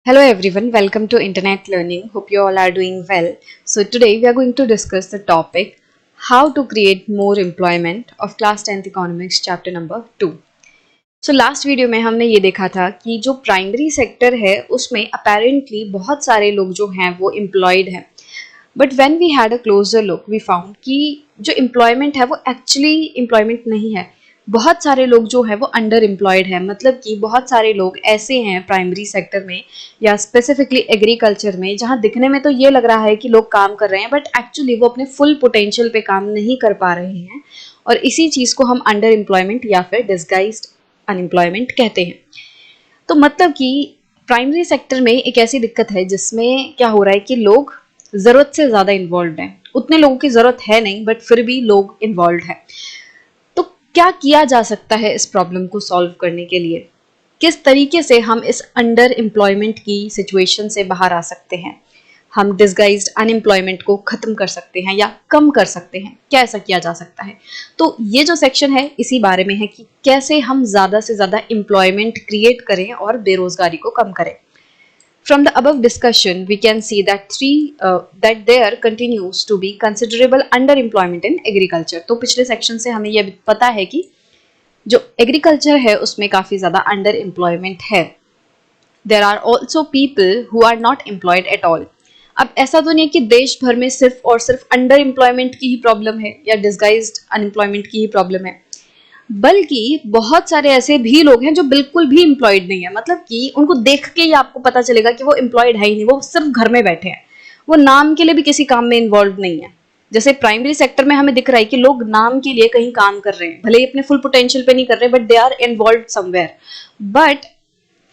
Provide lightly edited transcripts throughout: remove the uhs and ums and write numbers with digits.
Hello everyone, welcome to Internet Learning. Hope you all are doing well. So today we are going to discuss the topic how to create more employment of class 10th economics chapter number 2. So last video में हमने ये देखा था कि जो primary sector है उसमें apparently बहुत सारे लोग जो हैं वो एम्प्लॉयड हैं, but when we had a closer look we found कि जो एम्प्लॉयमेंट है वो एक्चुअली एम्प्लॉयमेंट नहीं है। बहुत सारे लोग जो है वो अंडर एम्प्लॉयड है, मतलब कि बहुत सारे लोग ऐसे हैं प्राइमरी सेक्टर में या स्पेसिफिकली एग्रीकल्चर में जहाँ दिखने में तो ये लग रहा है कि लोग काम कर रहे हैं, बट एक्चुअली वो अपने फुल पोटेंशियल पे काम नहीं कर पा रहे हैं, और इसी चीज़ को हम अंडर एम्प्लॉयमेंट या फिर डिस्गाइज्ड अनएम्प्लॉयमेंट कहते हैं। तो मतलब कि प्राइमरी सेक्टर में एक ऐसी दिक्कत है जिसमें क्या हो रहा है कि लोग ज़रूरत से ज़्यादा इन्वॉल्व हैं। उतने लोगों की ज़रूरत है नहीं, बट फिर भी लोग इन्वॉल्व हैं। तो क्या किया जा सकता है इस प्रॉब्लम को सॉल्व करने के लिए? किस तरीके से हम इस अंडर एम्प्लॉयमेंट की सिचुएशन से बाहर आ सकते हैं? हम डिस्गाइज्ड अनएम्प्लॉयमेंट को खत्म कर सकते हैं या कम कर सकते हैं? क्या ऐसा किया जा सकता है? तो ये जो सेक्शन है इसी बारे में है कि कैसे हम ज़्यादा से ज़्यादा एम्प्लॉयमेंट क्रिएट करें और बेरोजगारी को कम करें। From the above discussion, we can see that there continues to be considerable underemployment in agriculture. तो पिछले सेक्शन से हमें यह पता है कि जो एग्रीकल्चर है उसमें काफ़ी ज़्यादा अंडर एम्प्लॉयमेंट है। There are also people who are not employed at all. अब ऐसा तो नहीं है कि देश भर में सिर्फ और सिर्फ अंडर एम्प्लॉयमेंट की ही प्रॉब्लम है या डिस्गाइज्ड अनएम्प्लॉयमेंट की ही प्रॉब्लम है, बल्कि बहुत सारे ऐसे भी लोग हैं जो बिल्कुल भी एम्प्लॉयड नहीं है। मतलब कि उनको देख के ही आपको पता चलेगा कि वो एम्प्लॉयड है ही नहीं, वो सिर्फ घर में बैठे हैं, वो नाम के लिए भी किसी काम में इन्वॉल्व नहीं है। जैसे प्राइमरी सेक्टर में हमें दिख रहा है कि लोग नाम के लिए कहीं काम कर रहे हैं, भले ही अपने फुल पोटेंशियल पे नहीं कर रहे, but they are involve somewhere. But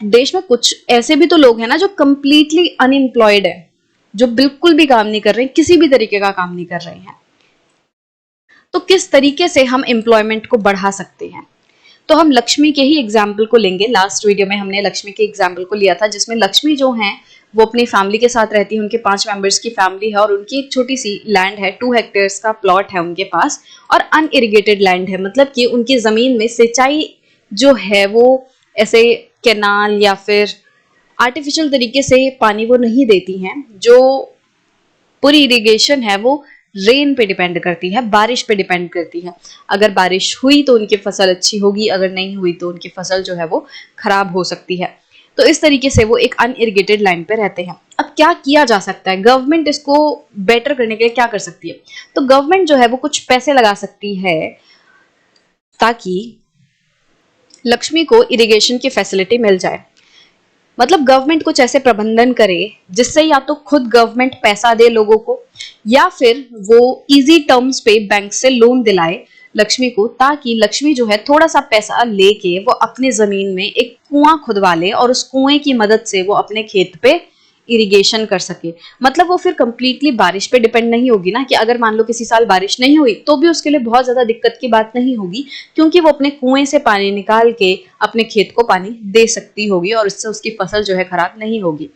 देश में कुछ ऐसे भी तो लोग हैं ना जो कंप्लीटली अनएम्प्लॉयड है, जो बिल्कुल भी काम नहीं कर रहे हैं, किसी भी तरीके का काम नहीं कर रहे हैं। तो किस तरीके से हम एम्प्लॉयमेंट को बढ़ा सकते हैं? तो हम लक्ष्मी के ही एग्जाम्पल को लेंगे। लास्ट वीडियो में हमने लक्ष्मी के एग्जाम्पल को लिया था, जिसमें लक्ष्मी जो हैं वो अपनी फैमिली के साथ रहती है। उनके 5 मेंबर्स की फैमिली है और उनकी एक छोटी सी लैंड है, 2 हेक्टेयर्स का प्लॉट है उनके पास, और अनइरिगेटेड लैंड है। मतलब कि उनकी जमीन में सिंचाई जो है वो ऐसे कैनाल या फिर आर्टिफिशियल तरीके से पानी वो नहीं देती हैं। जो पूरी इरिगेशन है वो रेन पे डिपेंड करती है, बारिश पे डिपेंड करती है। अगर बारिश हुई तो उनकी फसल अच्छी होगी, अगर नहीं हुई तो उनकी फसल जो है वो खराब हो सकती है। तो इस तरीके से वो एक अनइरिगेटेड लैंड पे रहते हैं। अब क्या किया जा सकता है? गवर्नमेंट इसको बेटर करने के लिए क्या कर सकती है? तो गवर्नमेंट जो है वो कुछ पैसे लगा सकती है ताकि लक्ष्मी को इरिगेशन की फैसिलिटी मिल जाए। मतलब गवर्नमेंट कुछ ऐसे प्रबंधन करे जिससे या तो खुद गवर्नमेंट पैसा दे लोगों को, या फिर वो इजी टर्म्स पे बैंक से लोन दिलाए लक्ष्मी को, ताकि लक्ष्मी जो है थोड़ा सा पैसा लेके वो अपने जमीन में एक कुआं खुदवा ले और उस कुएं की मदद से वो अपने खेत पे इरिगेशन कर सके। मतलब वो फिर कंप्लीटली बारिश पे डिपेंड नहीं होगी ना, कि अगर मान लो किसी साल बारिश नहीं हुई तो भी उसके लिए बहुत ज्यादा दिक्कत की बात नहीं होगी, क्योंकि वो अपने कुएं से पानी निकाल के अपने खेत को पानी दे सकती होगी और इससे उसकी फसल जो है खराब नहीं होगी।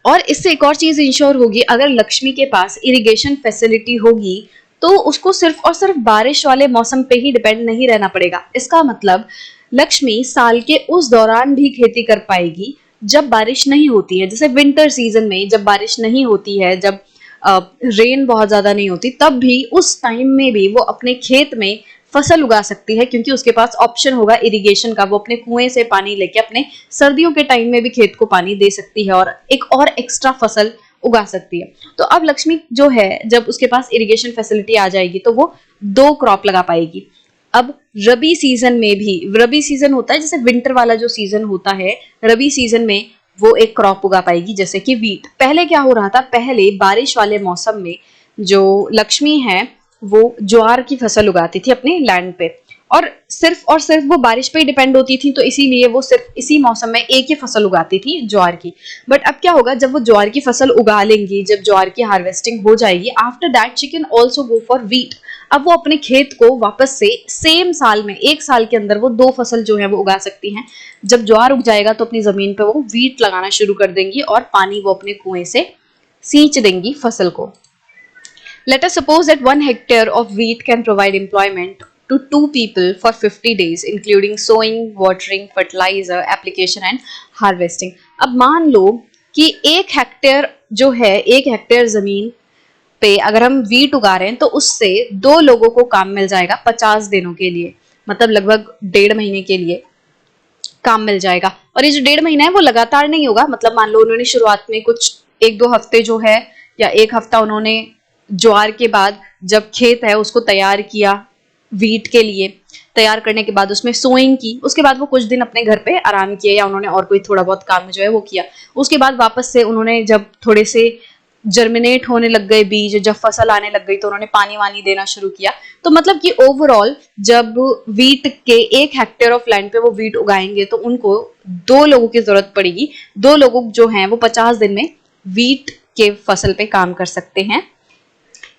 और इससे एक और चीज इंश्योर होगी, अगर लक्ष्मी के पास इरिगेशन फैसिलिटी होगी तो उसको सिर्फ और सिर्फ बारिश वाले मौसम पे ही डिपेंड नहीं रहना पड़ेगा। इसका मतलब लक्ष्मी साल के उस दौरान भी खेती कर पाएगी जब बारिश नहीं होती है। जैसे विंटर सीजन में जब बारिश नहीं होती है, जब रेन बहुत ज्यादा नहीं होती, तब भी उस टाइम में भी वो अपने खेत में फसल उगा सकती है, क्योंकि उसके पास ऑप्शन होगा इरिगेशन का। वो अपने कुएं से पानी लेके अपने सर्दियों के टाइम में भी खेत को पानी दे सकती है और एक और एक्स्ट्रा फसल उगा सकती है। तो अब लक्ष्मी जो है, जब उसके पास इरिगेशन फैसिलिटी आ जाएगी तो वो 2 क्रॉप लगा पाएगी। अब रबी सीजन में भी, रबी सीजन होता है जैसे विंटर वाला जो सीजन होता है, रबी सीजन में वो एक क्रॉप उगा पाएगी जैसे कि वीट। पहले क्या हो रहा था, पहले बारिश वाले मौसम में जो लक्ष्मी है वो ज्वार की फसल उगाती थी अपने लैंड पे, और सिर्फ वो बारिश पे ही डिपेंड होती थी, तो इसीलिए वो सिर्फ इसी मौसम में एक ही फसल उगाती थी, ज्वार की। बट अब क्या होगा, जब वो ज्वार की फसल उगा लेंगी, जब ज्वार की हार्वेस्टिंग हो जाएगी, after that she can also go for wheat. अब वो अपने खेत को वापस से सेम साल में, 1 साल के अंदर वो 2 फसल जो है वो उगा सकती हैं। जब ज्वार उग जाएगा तो अपनी जमीन पे वो वीट लगाना शुरू कर देंगी और पानी वो अपने कुएं से सींच देंगी फसल को। Let us suppose that 1 hectare of wheat can provide employment to 2 people for 50 days, including sowing, watering, fertilizer, application and harvesting. अब मान लो कि 1 हेक्टेयर जो है, 1 हेक्टेयर जमीन पे अगर हम वीट उगा रहे हैं तो उससे 2 लोगों को काम मिल जाएगा 50 दिनों के लिए, मतलब लगभग 1.5 महीने के लिए काम मिल जाएगा। और ये जो 1.5 महीना है वो लगातार नहीं होगा, मतलब मान लो उन्होंने शुरुआत में कुछ 1-2 हफ्ते जो है या 1 हफ्ता उन्होंने ज्वार के बाद जब खेत है उसको तैयार किया वीट के लिए, तैयार करने के बाद उसमें सोइंग की, उसके बाद वो कुछ दिन अपने घर पे आराम किया या उन्होंने और कोई थोड़ा बहुत काम जो है वो किया। उसके बाद वापस से उन्होंने जब थोड़े से जर्मिनेट होने लग गए बीज, जब फसल आने लग गई तो उन्होंने पानी वानी देना शुरू किया। तो मतलब कि ओवरऑल जब वीट के 1 हेक्टेयर ऑफ लैंड पे वो वीट उगाएंगे तो उनको 2 लोगों की जरूरत पड़ेगी। 2 लोग जो हैं वो 50 दिन में वीट के फसल पे काम कर सकते हैं।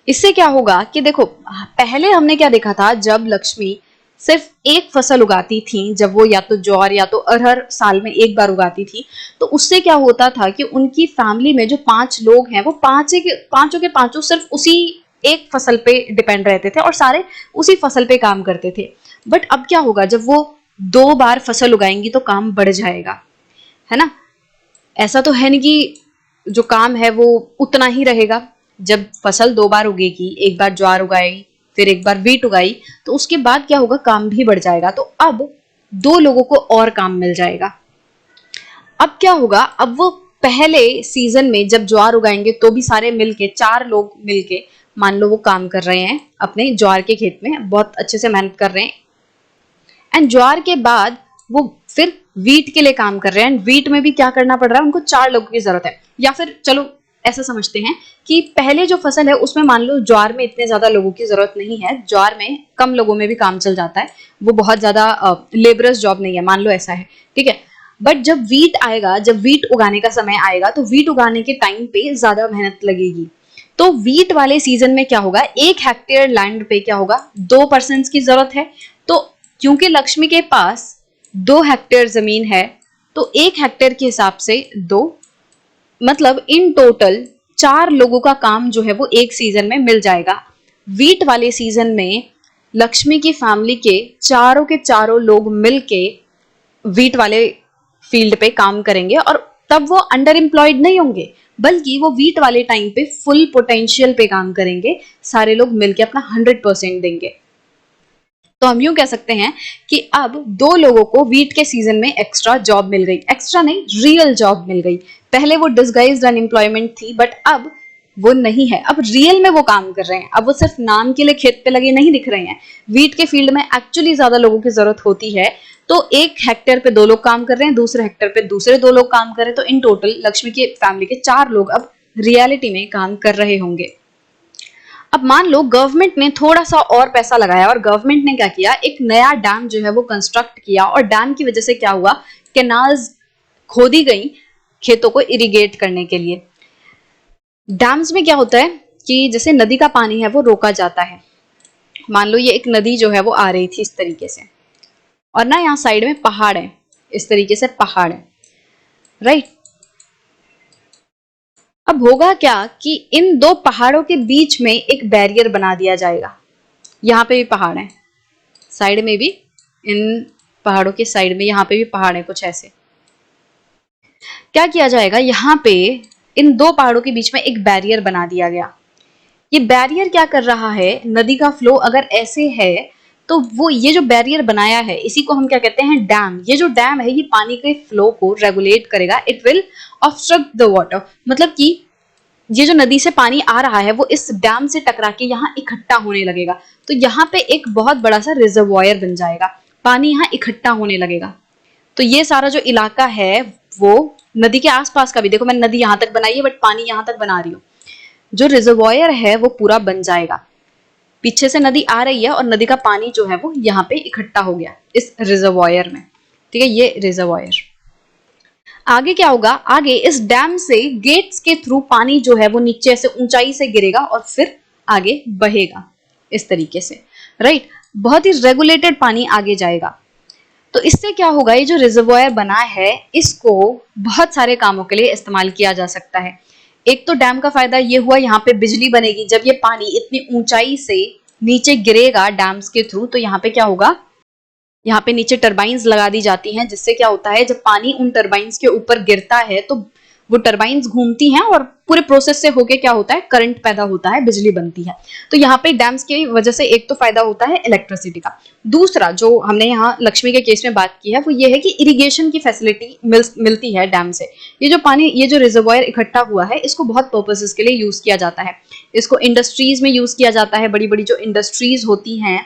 इससे क्या होगा कि देखो, पहले हमने क्या देखा था, जब लक्ष्मी सिर्फ एक फसल उगाती थी, जब वो या तो ज्वार या तो अरहर साल में एक बार उगाती थी, तो उससे क्या होता था कि उनकी फैमिली में जो 5 लोग हैं वो पांचों के पांचों सिर्फ उसी एक फसल पे डिपेंड रहते थे और सारे उसी फसल पे काम करते थे। बट अब क्या होगा, जब वो 2 बार फसल उगाएंगी तो काम बढ़ जाएगा, है ना। ऐसा तो है नहीं कि जो काम है वो उतना ही रहेगा। जब फसल 2 बार उगेगी, एक बार ज्वार उगाई फिर एक बार वीट उगाई, तो उसके बाद क्या होगा, काम भी बढ़ जाएगा। तो अब 2 लोगों को और काम मिल जाएगा। अब क्या होगा, अब वो पहले सीजन में जब ज्वार उगाएंगे तो भी सारे मिलके 4 लोग मिलके मान लो वो काम कर रहे हैं अपने ज्वार के खेत में, बहुत अच्छे से मेहनत कर रहे हैं। एंड ज्वार के बाद वो फिर वीट के लिए काम कर रहे हैं। एंड वीट में भी क्या करना पड़ रहा है, उनको 4 लोगों की जरूरत है। या फिर चलो ऐसा समझते हैं कि पहले जो फसल है उसमें मान लो ज्वार में इतने ज्यादा लोगों की जरूरत नहीं है, ज्वार में कम लोगों में भी काम चल जाता है, वो बहुत ज्यादा लेबरस जॉब नहीं है, मान लो ऐसा है, ठीक है। बट जब वीट आएगा, जब वीट उगाने का समय आएगा तो वीट उगाने के टाइम पे ज्यादा मेहनत लगेगी। तो वीट वाले सीजन में क्या होगा, 1 हेक्टेयर लैंड पे क्या होगा, 2 पर्सन की जरूरत है। तो क्योंकि लक्ष्मी के पास 2 हेक्टेयर जमीन है तो 1 हेक्टेयर के हिसाब से 2, मतलब इन टोटल 4 लोगों का काम जो है वो एक सीजन में मिल जाएगा। वीट वाले सीजन में लक्ष्मी की फैमिली के चारों लोग मिलके वीट वाले फील्ड पे काम करेंगे और तब वो अंडर एम्प्लॉयड नहीं होंगे, बल्कि वो वीट वाले टाइम पे फुल पोटेंशियल पे काम करेंगे, सारे लोग मिलके अपना 100% देंगे। तो हम यूं कह सकते हैं कि अब 2 लोगों को वीट के सीजन में एक्स्ट्रा जॉब मिल गई, एक्स्ट्रा नहीं, रियल जॉब मिल गई। पहले वो डिस्गाइज्ड अनएम्प्लॉयमेंट थी, बट अब वो नहीं है, अब रियल में वो काम कर रहे हैं। अब वो सिर्फ नाम के लिए खेत पे लगे नहीं दिख रहे हैं, वीट के फील्ड में एक्चुअली ज्यादा लोगों की जरूरत होती है। तो 1 हेक्टेयर पे 2 लोग काम कर रहे हैं, दूसरे हेक्टेयर पे दूसरे 2 लोग काम कर रहे हैं, तो इन टोटल लक्ष्मी के फैमिली के 4 लोग अब रियलिटी में काम कर रहे होंगे। अब मान लो गवर्नमेंट ने थोड़ा सा और पैसा लगाया और गवर्नमेंट ने क्या किया, एक नया डैम जो है वो कंस्ट्रक्ट किया, और डैम की वजह से क्या हुआ, कैनाल्स खोदी गई खेतों को इरिगेट करने के लिए। डैम्स में क्या होता है कि जैसे नदी का पानी है वो रोका जाता है। मान लो ये एक नदी जो है वो आ रही थी इस तरीके से, और ना यहाँ साइड में पहाड़ है, इस तरीके से पहाड़ है, राइट। अब होगा क्या कि इन 2 पहाड़ों के बीच में एक बैरियर बना दिया जाएगा। यहाँ पे भी पहाड़ है, साइड में भी, इन पहाड़ों के साइड में यहाँ पे भी पहाड़ है, कुछ ऐसे। क्या किया जाएगा, यहाँ पे इन 2 पहाड़ों के बीच में एक बैरियर बना दिया गया। ये बैरियर क्या कर रहा है, नदी का फ्लो अगर ऐसे है तो वो ये जो बैरियर बनाया है इसी को हम क्या कहते हैं, डैम। ये जो डैम है ये पानी के फ्लो को रेगुलेट करेगा, it will obstruct the water, मतलब कि ये जो नदी से पानी आ रहा है वो इस डैम से टकरा के यहाँ इकट्ठा होने लगेगा। तो यहाँ पे एक बहुत बड़ा सा रिजर्वॉयर बन जाएगा, पानी यहाँ इकट्ठा होने लगेगा। तो ये सारा जो इलाका है वो नदी के आसपास का भी, देखो मैंने नदी यहाँ तक बनाई है बट पानी यहाँ तक बना रही हूँ, जो रिजर्वॉयर है वो पूरा बन जाएगा। पीछे से नदी आ रही है और नदी का पानी जो है वो यहाँ पे इकट्ठा हो गया इस रिजर्वॉयर में, ठीक है, ये रिजर्वॉयर। आगे क्या होगा, आगे इस डैम से गेट्स के थ्रू पानी जो है वो नीचे से ऊंचाई से गिरेगा और फिर आगे बहेगा इस तरीके से, राइट। बहुत ही रेगुलेटेड पानी आगे जाएगा। तो इससे क्या होगा, ये जो रिजर्वॉयर बना है इसको बहुत सारे कामों के लिए इस्तेमाल किया जा सकता है। एक तो डैम का फायदा ये हुआ, यहाँ पे बिजली बनेगी। जब ये पानी इतनी ऊंचाई से नीचे गिरेगा डैम्स के थ्रू, तो यहाँ पे क्या होगा, यहाँ पे नीचे टरबाइंस लगा दी जाती हैं, जिससे क्या होता है, जब पानी उन टरबाइंस के ऊपर गिरता है तो वो टरबाइंस घूमती हैं और पूरे प्रोसेस से होके क्या होता है, करंट पैदा होता है, बिजली बनती है। तो यहाँ पे डैम्स की वजह से एक तो फायदा होता है इलेक्ट्रिसिटी का। दूसरा जो हमने यहाँ लक्ष्मी के केस में बात की है वो ये है कि इरिगेशन की फैसिलिटी मिलती है डैम से। ये जो पानी, ये जो रिजर्वायर इकट्ठा हुआ है, इसको बहुत पर्पसेस के लिए यूज किया जाता है। इसको इंडस्ट्रीज में यूज किया जाता है, बड़ी बड़ी जो इंडस्ट्रीज होती हैं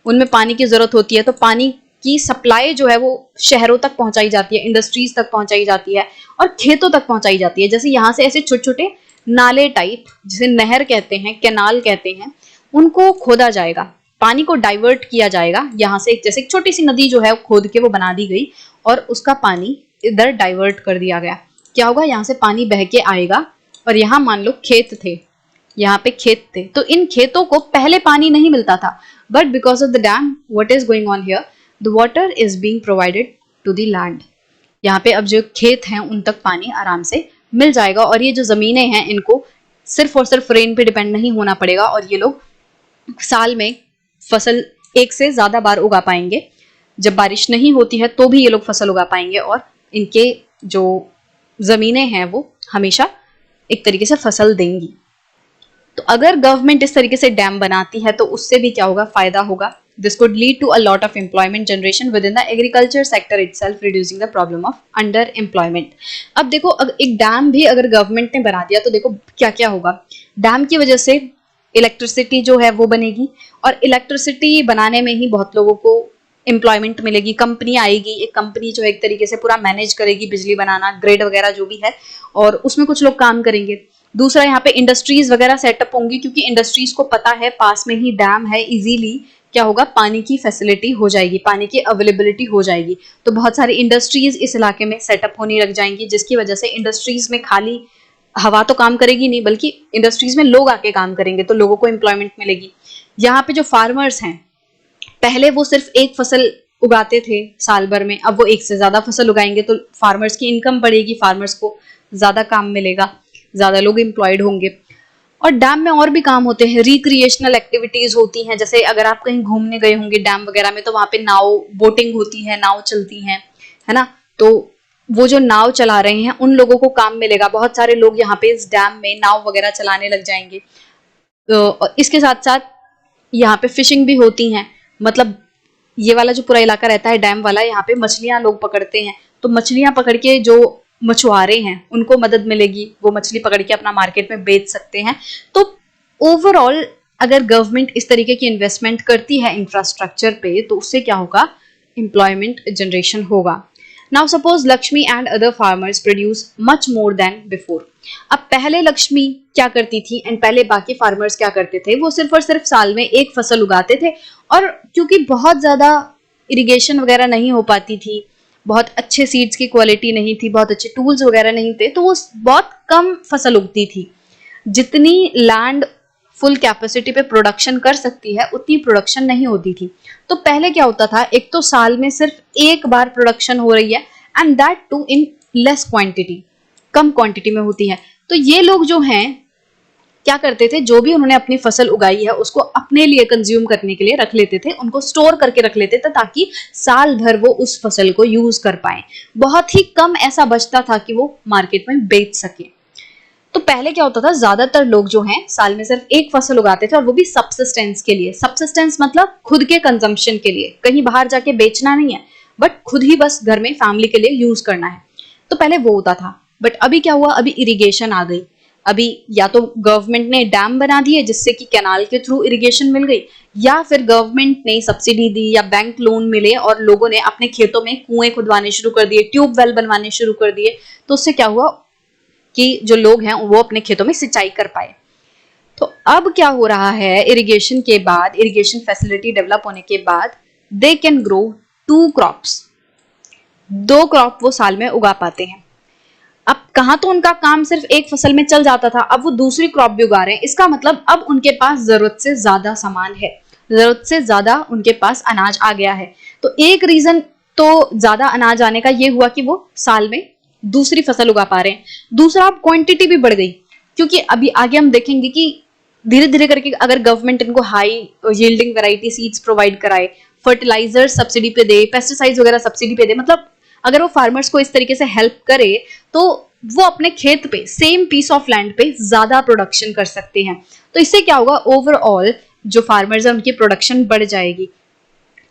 उनमें पानी की जरूरत होती है, तो पानी की सप्लाई जो है वो शहरों तक पहुंचाई जाती है, इंडस्ट्रीज तक पहुंचाई जाती है और खेतों तक पहुंचाई जाती है। जैसे यहाँ से ऐसे छोटे छोटे नाले टाइप, जिसे नहर कहते हैं, कैनाल कहते हैं, उनको खोदा जाएगा, पानी को डाइवर्ट किया जाएगा। यहाँ से जैसे एक छोटी सी नदी जो है खोद के वो बना दी गई और उसका पानी इधर डाइवर्ट कर दिया गया। क्या होगा, यहाँ से पानी बह के आएगा और यहाँ मान लो खेत थे, यहाँ पे खेत थे, तो इन खेतों को पहले पानी नहीं मिलता था, but because of the dam what is going on here, the water is being provided to the land. यहाँ पे अब जो खेत हैं उन तक पानी आराम से मिल जाएगा और ये जो जमीनें हैं इनको सिर्फ और सिर्फ रेन पे डिपेंड नहीं होना पड़ेगा और ये लोग साल में फसल एक से ज्यादा बार उगा पाएंगे। जब बारिश नहीं होती है तो भी ये लोग फसल उगा पाएंगे और इनके जो जमीनें हैं वो हमेशा एक तरीके से फसल देंगी। तो अगर गवर्नमेंट इस तरीके से डैम बनाती है तो उससे भी क्या होगा, फायदा होगा। This could lead to a lot of employment generation within the agriculture sector itself, reducing the problem of underemployment. अब देखो, एक डैम भी अगर गवर्नमेंट ने बना दिया तो देखो क्या क्या होगा। डैम की वजह से इलेक्ट्रिसिटी जो है वो बनेगी और इलेक्ट्रिसिटी बनाने में ही बहुत लोगों को एम्प्लॉयमेंट मिलेगी। कंपनी आएगी, एक कंपनी जो है एक तरीके से पूरा मैनेज करेगी बिजली बनाना, ग्रिड वगैरह जो भी है, और उसमें कुछ लोग काम करेंगे। दूसरा, यहाँ पे इंडस्ट्रीज वगैरह सेटअप होंगी क्योंकि इंडस्ट्रीज को पता है पास में ही डैम है, इजीली क्या होगा, पानी की फैसिलिटी हो जाएगी, पानी की अवेलेबिलिटी हो जाएगी। तो बहुत सारी इंडस्ट्रीज इस इलाके में सेटअप होने लग जाएंगी, जिसकी वजह से इंडस्ट्रीज में खाली हवा तो काम करेगी नहीं बल्कि इंडस्ट्रीज में लोग आके काम करेंगे, तो लोगों को एम्प्लॉयमेंट मिलेगी। यहाँ पे जो फार्मर्स हैं, पहले वो सिर्फ एक फसल उगाते थे साल भर में, अब वो एक से ज्यादा फसल उगाएंगे तो फार्मर्स की इनकम बढ़ेगी, फार्मर्स को ज्यादा काम मिलेगा, ज्यादा लोग एम्प्लॉयड होंगे। और डैम में और भी काम होते हैं, रिक्रिएशनल एक्टिविटीज होती हैं। जैसे अगर आप कहीं घूमने गए होंगे डैम वगैरह में तो वहां पे नाव, बोटिंग होती है, नाव चलती है ना। तो वो जो नाव चला रहे हैं उन लोगों को काम मिलेगा, बहुत सारे लोग यहाँ पे इस डैम में नाव वगैरह चलाने लग जाएंगे। तो इसके साथ साथ यहाँ पे फिशिंग भी होती हैं, मतलब ये वाला जो पूरा इलाका रहता है डैम वाला, यहाँ पे मछलियां लोग पकड़ते हैं, तो मछलियां पकड़ के जो मछुआरे हैं उनको मदद मिलेगी, वो मछली पकड़ के अपना मार्केट में बेच सकते हैं। तो ओवरऑल अगर गवर्नमेंट इस तरीके की इन्वेस्टमेंट करती है इंफ्रास्ट्रक्चर पे तो उससे क्या होगा, एम्प्लॉयमेंट जनरेशन होगा। Now suppose Lakshmi and other farmers produce much more than before. अब पहले लक्ष्मी क्या करती थी एंड पहले बाकी फार्मर्स क्या करते थे, वो सिर्फ और सिर्फ साल में एक फसल उगाते थे और क्योंकि बहुत ज्यादा इरिगेशन वगैरह नहीं हो पाती थी, बहुत अच्छे सीड्स की क्वालिटी नहीं थी, बहुत अच्छे टूल्स वगैरह नहीं थे, तो वो बहुत कम फसल उगती थी। जितनी लैंड फुल कैपेसिटी पे प्रोडक्शन कर सकती है उतनी प्रोडक्शन नहीं होती थी। तो पहले क्या होता था, एक तो साल में सिर्फ एक बार प्रोडक्शन हो रही है and that too in less quantity, कम क्वांटिटी में होती है। तो ये लोग जो हैं क्या करते थे, जो भी उन्होंने अपनी फसल उगाई है उसको अपने लिए कंज्यूम करने के लिए रख लेते थे, उनको स्टोर करके रख लेते थे ताकि साल भर वो उस फसल को यूज कर पाए। बहुत ही कम ऐसा बचता था कि वो मार्केट में बेच सके। तो पहले क्या होता था, ज्यादातर लोग जो हैं साल में सिर्फ एक फसल उगाते थे और वो भी सबसिस्टेंस के लिए। सबसिस्टेंस मतलब खुद के कंजम्पशन के लिए, कहीं बाहर जाके बेचना नहीं है, बट खुद ही बस घर में फैमिली के लिए यूज करना है। तो पहले वो होता था, बट अभी क्या हुआ, अभी इरिगेशन आ गई। अभी या तो गवर्नमेंट ने डैम बना दिए जिससे कि कैनाल के थ्रू इरिगेशन मिल गई, या फिर गवर्नमेंट ने सब्सिडी दी या बैंक लोन मिले और लोगों ने अपने खेतों में कुएं खुदवाने शुरू कर दिए, ट्यूबवेल बनवाने शुरू कर दिए। तो उससे क्या हुआ कि जो लोग हैं वो अपने खेतों में सिंचाई कर पाए। तो अब क्या हो रहा है, इरिगेशन के बाद, इरिगेशन फैसिलिटी डेवलप होने के बाद they can grow 2 crops, 2 crop वो साल में उगा पाते हैं। अब कहां तो उनका काम सिर्फ एक फसल में चल जाता था, अब वो दूसरी क्रॉप भी उगा रहे हैं। इसका मतलब अब उनके पास जरूरत से ज्यादा सामान है, जरूरत से ज्यादा उनके पास अनाज आ गया है। तो एक रीजन तो ज्यादा अनाज आने का ये हुआ कि वो साल में दूसरी फसल उगा पा रहे हैं। दूसरा, अब क्वांटिटी भी बढ़ गई, क्योंकि अभी आगे हम देखेंगे कि धीरे धीरे करके अगर गवर्नमेंट इनको high yielding variety seeds provide कराए, फर्टिलाइजर सब्सिडी पे दे, पेस्टिसाइड्स वगैरह सब्सिडी पे दे, मतलब अगर वो फार्मर्स को इस तरीके से हेल्प करे तो वो अपने खेत पे, सेम पीस ऑफ लैंड पे ज्यादा प्रोडक्शन कर सकते हैं। तो इससे क्या होगा, ओवरऑल जो फार्मर्स है उनकी प्रोडक्शन बढ़ जाएगी।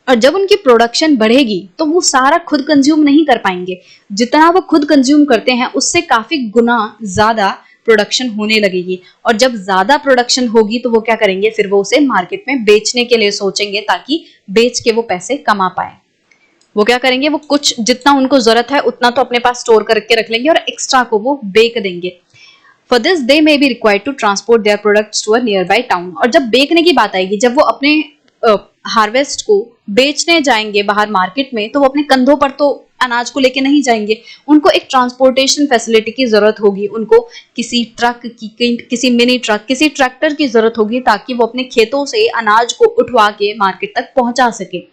और जब उनकी प्रोडक्शन बढ़ेगी तो वो सारा खुद कंज्यूम नहीं कर पाएंगे, जितना वो खुद कंज्यूम करते हैं उससे काफी गुना ज्यादा प्रोडक्शन होने लगेगी। और जब ज्यादा प्रोडक्शन होगी तो वो क्या करेंगे, फिर वो उसे मार्केट में बेचने के लिए सोचेंगे, ताकि बेच के वो पैसे कमा पाए। वो क्या करेंगे, वो कुछ जितना उनको जरूरत है उतना तो अपने पास स्टोर करके रख लेंगे और एक्स्ट्रा को वो बेच देंगे। For this they may be required to transport their products to a nearby town. और जब बेचने की बात आएगी, जब वो अपने हार्वेस्ट को बेचने जाएंगे बाहर मार्केट में, तो वो अपने कंधों पर तो अनाज को लेके नहीं जाएंगे, उनको एक ट्रांसपोर्टेशन फैसिलिटी की जरूरत होगी, उनको किसी ट्रक की, किसी मिनी ट्रक, किसी ट्रैक्टर की जरूरत होगी, ताकि वो अपने खेतों से अनाज को उठवा के मार्केट तक पहुंचा सके।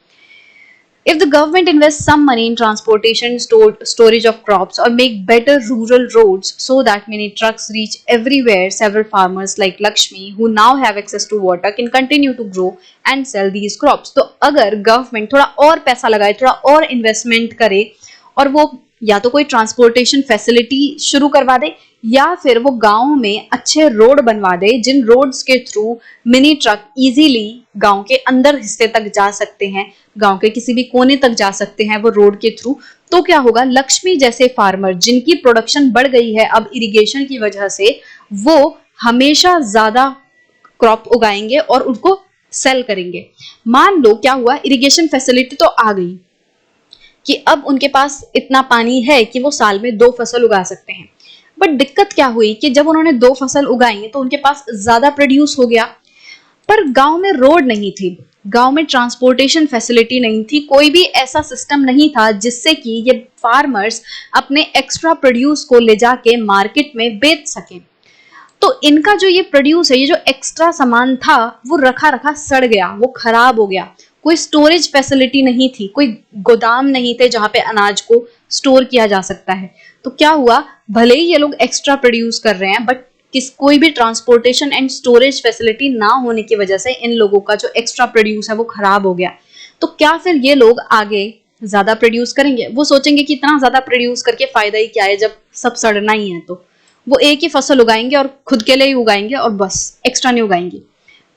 If the government invests some money in transportation, storage of crops, or make better rural roads so that many trucks reach everywhere, several farmers like Lakshmi, who now have access to water, can continue to grow and sell these crops. तो अगर government थोड़ा और पैसा लगाए, थोड़ा और investment करे, और वो या तो कोई ट्रांसपोर्टेशन फैसिलिटी शुरू करवा दे, या फिर वो गांव में अच्छे रोड बनवा दे, जिन रोड्स के थ्रू मिनी ट्रक इजीली गांव के अंदर हिस्से तक जा सकते हैं, गांव के किसी भी कोने तक जा सकते हैं वो रोड के थ्रू। तो क्या होगा, लक्ष्मी जैसे फार्मर जिनकी प्रोडक्शन बढ़ गई है अब इरिगेशन की वजह से, वो हमेशा ज्यादा क्रॉप उगाएंगे और उनको सेल करेंगे। मान लो क्या हुआ, इरिगेशन फैसिलिटी तो आ गई कि अब उनके पास इतना पानी है कि वो साल में 2 फसल उगा सकते हैं। बट दिक्कत क्या हुई कि जब उन्होंने 2 फसल उगाई तो उनके पास ज्यादा प्रोड्यूस हो गया, पर गांव में रोड नहीं थी, गांव में ट्रांसपोर्टेशन फैसिलिटी नहीं थी, कोई भी ऐसा सिस्टम नहीं था जिससे कि ये फार्मर्स अपने एक्स्ट्रा प्रोड्यूस को ले जाके मार्केट में बेच सकें। तो इनका जो ये प्रोड्यूस है, ये जो एक्स्ट्रा सामान था, वो रखा रखा सड़ गया, वो खराब हो गया। कोई स्टोरेज फैसिलिटी नहीं थी, कोई गोदाम नहीं थे जहां पे अनाज को स्टोर किया जा सकता है। तो क्या हुआ, भले ही ये लोग एक्स्ट्रा प्रोड्यूस कर रहे हैं, बट कोई भी ट्रांसपोर्टेशन एंड स्टोरेज फैसिलिटी ना होने की वजह से इन लोगों का जो एक्स्ट्रा प्रोड्यूस है वो खराब हो गया। तो क्या फिर ये लोग आगे ज्यादा प्रोड्यूस करेंगे? वो सोचेंगे कि इतना ज्यादा प्रोड्यूस करके फायदा ही क्या है जब सब सड़ना ही है। तो वो एक ही फसल उगाएंगे और खुद के लिए ही उगाएंगे और बस, एक्स्ट्रा नहीं उगाएंगे।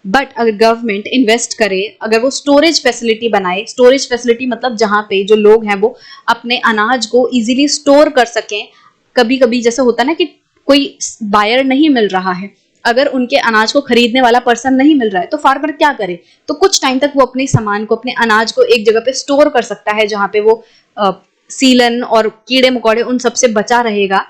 बट अगर गवर्नमेंट इन्वेस्ट करे, अगर वो स्टोरेज फैसिलिटी बनाए, स्टोरेज फैसिलिटी मतलब जहां पे जो लोग हैं वो अपने अनाज को इजीली स्टोर कर सकें। कभी कभी जैसे होता है ना कि कोई बायर नहीं मिल रहा है, अगर उनके अनाज को खरीदने वाला पर्सन नहीं मिल रहा है, तो फार्मर क्या करे, तो कुछ टाइम तक वो अपने सामान को, अपने अनाज को एक जगह पे स्टोर कर सकता है जहां पे वो सीलन और कीड़े मकोड़े उन सबसे बचा रहेगा।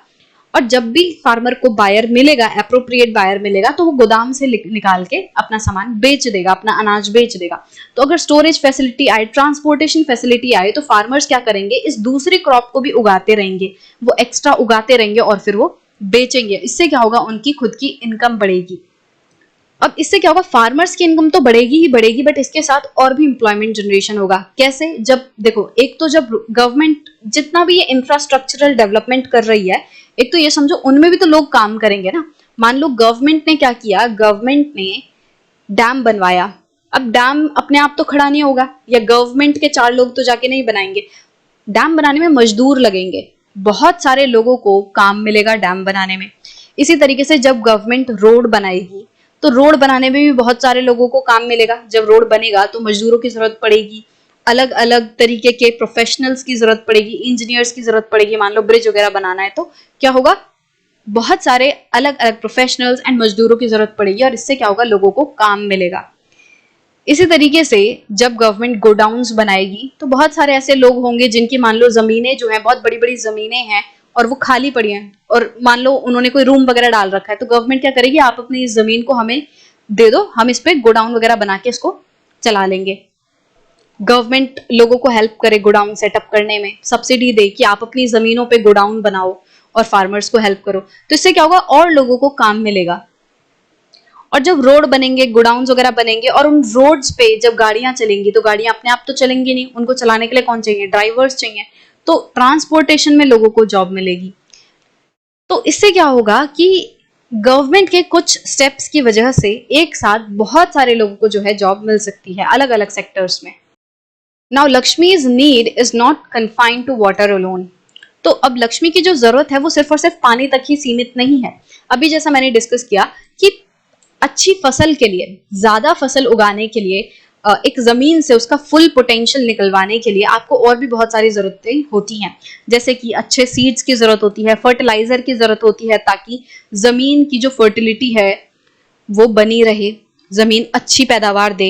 और जब भी फार्मर को बायर मिलेगा, एप्रोप्रिएट बायर मिलेगा, तो वो गोदाम से निकाल के अपना सामान बेच देगा, अपना अनाज बेच देगा। तो अगर स्टोरेज फैसिलिटी आए, ट्रांसपोर्टेशन फैसिलिटी आए, तो फार्मर्स क्या करेंगे, इस दूसरी क्रॉप को भी उगाते रहेंगे, वो एक्स्ट्रा उगाते रहेंगे और फिर वो बेचेंगे। इससे क्या होगा, उनकी खुद की इनकम बढ़ेगी। अब इससे क्या होगा, फार्मर्स की इनकम तो बढ़ेगी ही बढ़ेगी, बट इसके साथ और भी एम्प्लॉयमेंट जनरेशन होगा। कैसे? जब देखो, एक तो जब गवर्नमेंट जितना भी ये इंफ्रास्ट्रक्चरल डेवलपमेंट कर रही है, एक तो ये समझो उनमें भी तो लोग काम करेंगे ना। मान लो गवर्नमेंट ने क्या किया, गवर्नमेंट ने डैम बनवाया, अब डैम अपने आप तो खड़ा नहीं होगा, या गवर्नमेंट के 4 लोग तो जाके नहीं बनाएंगे, डैम बनाने में मजदूर लगेंगे, बहुत सारे लोगों को काम मिलेगा डैम बनाने में। इसी तरीके से जब गवर्नमेंट रोड बनाएगी तो रोड बनाने में भी बहुत सारे लोगों को काम मिलेगा। जब रोड बनेगा तो मजदूरों की जरूरत पड़ेगी, अलग अलग तरीके के प्रोफेशनल्स की जरूरत पड़ेगी, इंजीनियर्स की जरूरत पड़ेगी। मान लो ब्रिज वगैरह बनाना है तो क्या होगा, बहुत सारे अलग अलग प्रोफेशनल्स एंड मजदूरों की जरूरत पड़ेगी, और इससे क्या होगा, लोगों को काम मिलेगा। इसी तरीके से जब गवर्नमेंट गोडाउन्स बनाएगी तो बहुत सारे ऐसे लोग होंगे जिनकी मान लो जमीनें जो हैं, बहुत बड़ी बड़ी जमीनें हैं और वो खाली पड़ी हैं, और मान लो उन्होंने कोई रूम वगैरह डाल रखा है, तो गवर्नमेंट क्या करेगी, आप अपनी इस जमीन को हमें दे दो, हम इस पे गोडाउन वगैरह बना के इसको चला लेंगे। गवर्नमेंट लोगों को हेल्प करे गोडाउन सेटअप करने में, सब्सिडी दे कि आप अपनी जमीनों पे गोडाउन बनाओ और फार्मर्स को हेल्प करो। तो इससे क्या होगा, और लोगों को काम मिलेगा। और जब रोड बनेंगे, गोडाउन्स वगैरह बनेंगे, और उन रोड्स पे जब गाड़ियां चलेंगी, तो गाड़ियां अपने आप तो चलेंगी नहीं, उनको चलाने के लिए कौन चाहिए, ड्राइवर्स चाहिए। तो ट्रांसपोर्टेशन में लोगों को जॉब मिलेगी। तो इससे क्या होगा कि गवर्नमेंट के कुछ स्टेप्स की वजह से एक साथ बहुत सारे लोगों को जो है जॉब मिल सकती है अलग अलग सेक्टर्स में। Now Lakshmi's need is not confined to water alone. तो अब लक्ष्मी की जो जरूरत है वो सिर्फ और सिर्फ पानी तक ही सीमित नहीं है। अभी जैसा मैंने डिस्कस किया कि अच्छी फसल के लिए, ज्यादा फसल उगाने के लिए, एक जमीन से उसका फुल पोटेंशियल निकलवाने के लिए आपको और भी बहुत सारी जरूरतें होती हैं। जैसे कि अच्छे सीड्स की जरूरत होती है, फर्टिलाइजर की जरूरत होती है ताकि जमीन की जो फर्टिलिटी है वो बनी रहे, जमीन अच्छी पैदावार दे।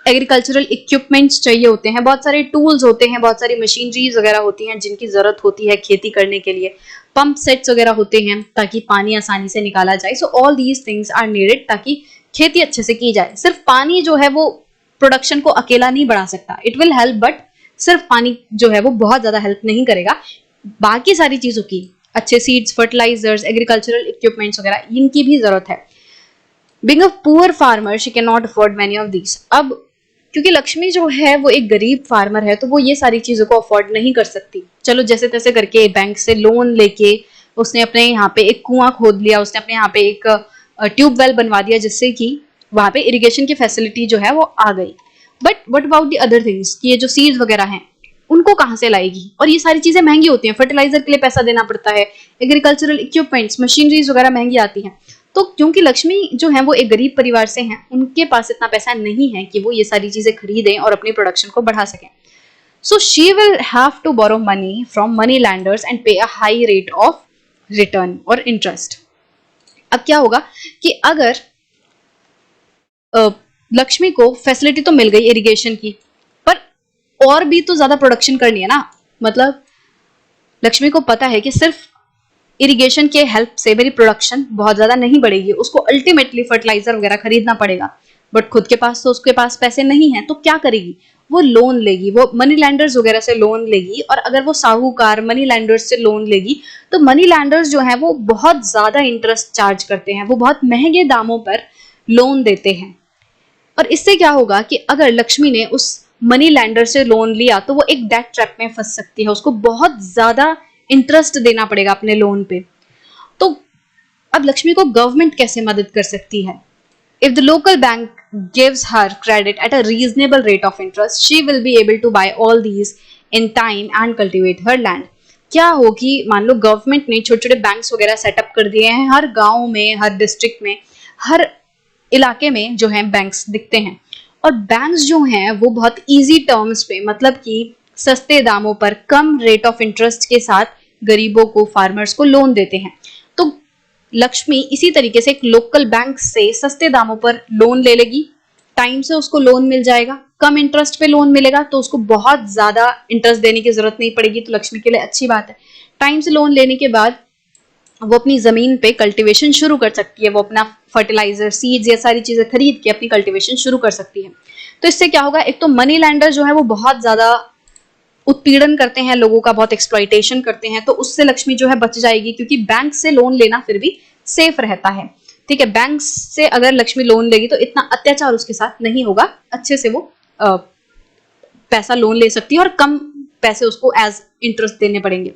एग्रीकल्चरल इक्विपमेंट्स चाहिए होते हैं, बहुत सारे टूल्स होते हैं, बहुत सारी मशीनरीज वगैरह होती हैं जिनकी जरूरत होती है खेती करने के लिए। पंप सेट्स वगैरह होते हैं ताकि पानी आसानी से निकाला जाए। So all these things are needed ताकि खेती अच्छे से की जाए। सिर्फ पानी जो है वो प्रोडक्शन को अकेला नहीं बढ़ा सकता, इट विल हेल्प, बट सिर्फ पानी जो है वो बहुत ज्यादा हेल्प नहीं करेगा। बाकी सारी चीजों की, अच्छे सीड्स, फर्टिलाइजर्स, एग्रीकल्चरल इक्विपमेंट्स वगैरह, इनकी भी जरूरत है। Being a poor farmer she can not afford many of these. अब क्योंकि लक्ष्मी जो है वो एक गरीब फार्मर है तो वो ये सारी चीजों को अफोर्ड नहीं कर सकती। चलो जैसे तैसे करके बैंक से लोन लेके उसने अपने यहाँ पे एक कुआं खोद लिया, उसने अपने यहाँ पे एक ट्यूबवेल बनवा दिया जिससे कि वहां पे इरिगेशन की फैसिलिटी जो है वो आ गई। But what about the other things, ये जो सीड्स वगैरह हैं उनको कहाँ से लाएगी? और ये सारी चीजें महंगी होती हैं, फर्टिलाइजर के लिए पैसा देना पड़ता है, एग्रीकल्चरल इक्विपमेंट्स, मशीनरीज वगैरह महंगी आती हैं। तो क्योंकि लक्ष्मी जो है वो एक गरीब परिवार से हैं, उनके पास इतना पैसा नहीं है कि वो ये सारी चीजें खरीदें और अपनी प्रोडक्शन को बढ़ा सकें। So she will have to borrow money from money lenders and pay a high rate of return और इंटरेस्ट। अब क्या होगा कि अगर लक्ष्मी को फैसिलिटी तो मिल गई इरिगेशन की, पर और भी तो ज्यादा प्रोडक्शन करनी है ना। मतलब लक्ष्मी को पता है कि सिर्फ इरिगेशन के हेल्प से मेरी प्रोडक्शन बहुत ज्यादा नहीं बढ़ेगी, उसको अल्टीमेटली फर्टिलाइजर वगैरह खरीदना पड़ेगा। बट खुद के पास तो उसके पास पैसे नहीं है, तो क्या करेगी? वो लोन लेगी, वो मनी लैंडर्स वगैरह से लोन लेगी। और अगर वो साहूकार मनी लैंडर्स से लोन लेगी तो मनी लैंडर्स जो है वो बहुत ज्यादा इंटरेस्ट चार्ज करते हैं, वो बहुत महंगे दामों पर लोन देते हैं। और इससे क्या होगा कि अगर लक्ष्मी ने उस मनी लैंडर से लोन लिया तो वो एक डेट ट्रैप में फंस सकती है, उसको बहुत ज्यादा इंटरेस्ट देना पड़ेगा अपने लोन पे। तो अब लक्ष्मी को गवर्नमेंट कैसे मदद कर सकती है? If the local bank gives her credit at a reasonable rate of interest she will be able to buy all these in time and cultivate her land. क्या होगी, मान लो गवर्नमेंट ने छोटे छोटे बैंक्स वगैरह सेटअप कर दिए हैं हर गांव में, हर डिस्ट्रिक्ट में, हर इलाके में जो है बैंक्स दिखते हैं। और बैंक्स जो हैं वो बहुत इजी टर्म्स पे, मतलब कि सस्ते दामों पर, कम रेट ऑफ इंटरेस्ट के साथ गरीबों को, फार्मर्स को लोन देते हैं। तो लक्ष्मी इसी तरीके से एक लोकल बैंक से सस्ते दामों पर लोन ले लेगी, टाइम से उसको लोन मिल जाएगा, कम इंटरेस्ट पे लोन मिलेगा तो उसको बहुत ज्यादा इंटरेस्ट देने की जरूरत नहीं पड़ेगी, तो लक्ष्मी के लिए अच्छी बात है। टाइम से लोन लेने के बाद वो अपनी जमीन पे कल्टीवेशन शुरू कर सकती है, वो अपना फर्टिलाइजर, सीड्स, ये सारी चीजें खरीद के अपनी कल्टीवेशन शुरू कर सकती है। तो इससे क्या होगा, एक तो मनी लैंडर जो है वो बहुत ज्यादा उत्पीड़न करते हैं लोगों का, बहुत एक्सप्लॉइटेशन करते हैं, तो उससे लक्ष्मी जो है बच जाएगी, क्योंकि बैंक से लोन लेना फिर भी सेफ रहता है। ठीक है, बैंक से अगर लक्ष्मी लोन लेगी तो इतना अत्याचार उसके साथ नहीं होगा, अच्छे से वो पैसा लोन ले सकती है और कम पैसे उसको एज इंटरेस्ट देने पड़ेंगे।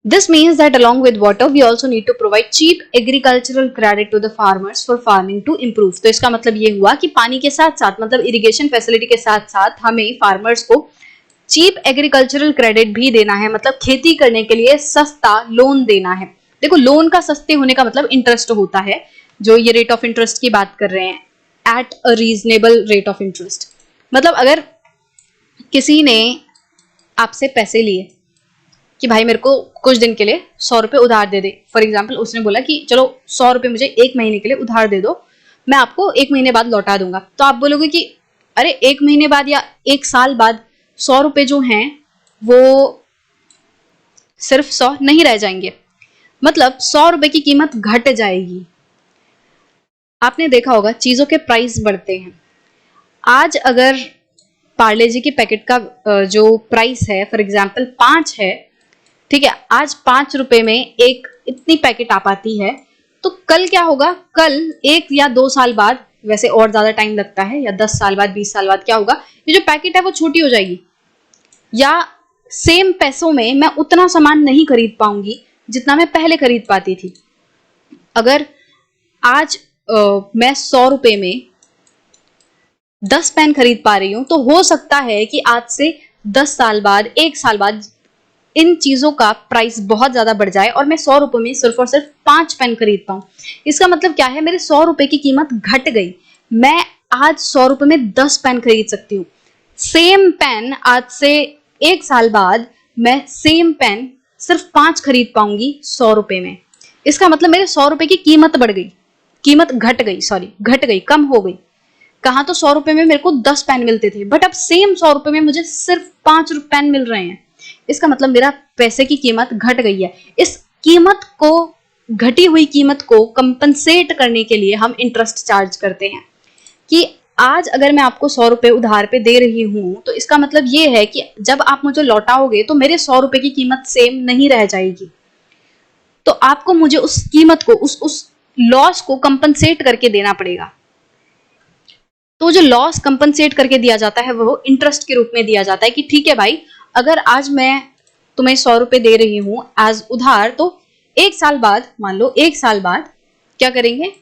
This means that along with water, we also need to provide cheap agricultural credit to the farmers for farming to improve. तो इसका मतलब ये हुआ कि पानी के साथ साथ, मतलब इरिगेशन फैसिलिटी के साथ साथ, हमें फार्मर्स को चीप एग्रीकल्चरल क्रेडिट भी देना है, मतलब खेती करने के लिए सस्ता लोन देना है। देखो, लोन का सस्ते होने का मतलब इंटरेस्ट होता है, जो ये रेट ऑफ इंटरेस्ट की बात कर रहे हैं, eight a reasonable rate of interest. मतलब अगर किसी ने आपसे पैसे लिए कि भाई मेरे को कुछ दिन के लिए 100 रुपए उधार दे दे, फॉर एग्जाम्पल उसने बोला कि चलो 100 रुपए मुझे 1 महीने के लिए उधार दे दो, मैं आपको 1 महीने बाद लौटा दूंगा। तो आप बोलोगे कि अरे 1 महीने बाद या 1 साल बाद 100 रुपए जो हैं वो सिर्फ 100 नहीं रह जाएंगे, मतलब 100 रुपए की कीमत घट जाएगी। आपने देखा होगा चीजों के प्राइस बढ़ते हैं। आज अगर पार्ले जी के पैकेट का जो प्राइस है फॉर एग्जाम्पल 5 है, ठीक है, आज 5 रुपए में एक इतनी पैकेट आ पाती है, तो कल क्या होगा? कल 1 या 2 साल बाद, वैसे और ज्यादा टाइम लगता है, या 10 साल बाद, 20 साल बाद क्या होगा, ये जो पैकेट है वो छोटी हो जाएगी, या सेम पैसों में मैं उतना सामान नहीं खरीद पाऊंगी जितना मैं पहले खरीद पाती थी। अगर आज मैं 100 रुपए में 10 पेन खरीद पा रही हूं, तो हो सकता है कि आज से 10 साल बाद, 1 साल बाद इन चीजों का प्राइस बहुत ज्यादा बढ़ जाए और मैं 100 रुपए में सिर्फ और सिर्फ 5 पेन खरीद पाऊं। इसका मतलब क्या है, मेरे 100 रुपए की कीमत घट गई। मैं आज 100 रुपए में 10 पेन खरीद सकती हूँ। सेम पेन आज से 1 साल बाद मैं सेम पेन सिर्फ 5 खरीद पाऊंगी 100 रुपए में। इसका मतलब मेरे 100 रुपए की कीमत बढ़ गई, कीमत घट गई, सॉरी घट गई, कम हो गई। कहाँ तो 100 रुपए में मेरे को 10 पेन मिलते थे, बट अब सेम 100 रुपए में मुझे सिर्फ 5 पेन मिल रहे हैं। इसका मतलब मेरा पैसे की कीमत घट गई है। इस कीमत को, घटी हुई कीमत को कंपनसेट करने के लिए हम इंटरेस्ट चार्ज करते हैं कि आज अगर मैं आपको 100 रुपए उधार पे दे रही हूं, तो इसका मतलब ये है कि जब आप मुझे लौटाओगे तो मेरे 100 रुपए की कीमत सेम नहीं रह जाएगी। तो आपको मुझे उस कीमत को, उस लॉस को कंपनसेट करके देना पड़ेगा। तो जो लॉस कंपनसेट करके दिया जाता है वो इंटरेस्ट के रूप में दिया जाता है कि ठीक है भाई, अगर आज मैं तुम्हें 100 रुपए दे रही हूं एज उधार, तो 1 साल बाद, मान लो 1 साल बाद क्या करेंगे,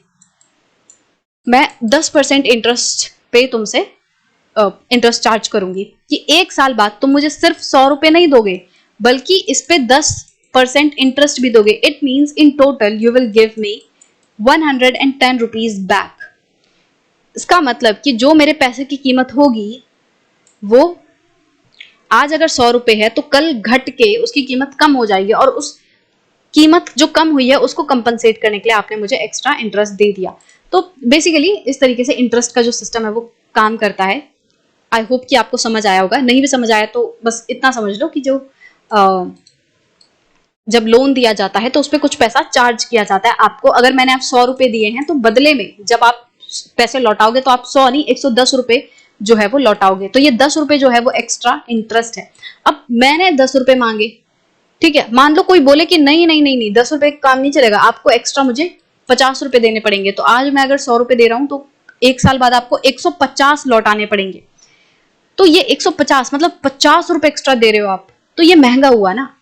मैं 10% इंटरेस्ट पे तुमसे इंटरेस्ट चार्ज करूंगी कि 1 साल बाद तुम मुझे सिर्फ 100 रुपए नहीं दोगे, बल्कि इस पे 10% इंटरेस्ट भी दोगे। It means in total you will give me 110 rupees back. इसका मतलब कि जो मेरे पैसे की कीमत होगी वो आज अगर 100 रुपए है, तो कल घट के उसकी कीमत कम हो जाएगी, और उस कीमत जो कम हुई है उसको कंपनसेट करने के लिए आपने मुझे एक्स्ट्रा इंटरेस्ट दे दिया। तो बेसिकली इस तरीके से इंटरेस्ट का जो सिस्टम है वो काम करता है। आई होप कि आपको समझ आया होगा। नहीं भी समझ आया तो बस इतना समझ लो कि जो जब लोन दिया जाता है तो उस पर कुछ पैसा चार्ज किया जाता है आपको। अगर मैंने आप 100 रुपए दिए हैं, तो बदले में जब आप पैसे लौटाओगे तो आप 100 नहीं, 110 रुपए जो है वो लौटाओगे। तो ये 10 रुपए जो है वो एक्स्ट्रा इंटरेस्ट है। अब मैंने 10 रुपए मांगे, ठीक है, मान लो कोई बोले कि नहीं नहीं नहीं नहीं, 10 रुपए काम नहीं चलेगा, आपको एक्स्ट्रा मुझे 50 रुपए देने पड़ेंगे। तो आज मैं अगर 100 रुपए दे रहा हूं, तो 1 साल बाद आपको 150 लौटाने पड़ेंगे। तो ये 150 मतलब 50 रुपए एक्स्ट्रा दे रहे हो आप, तो ये महंगा हुआ ना।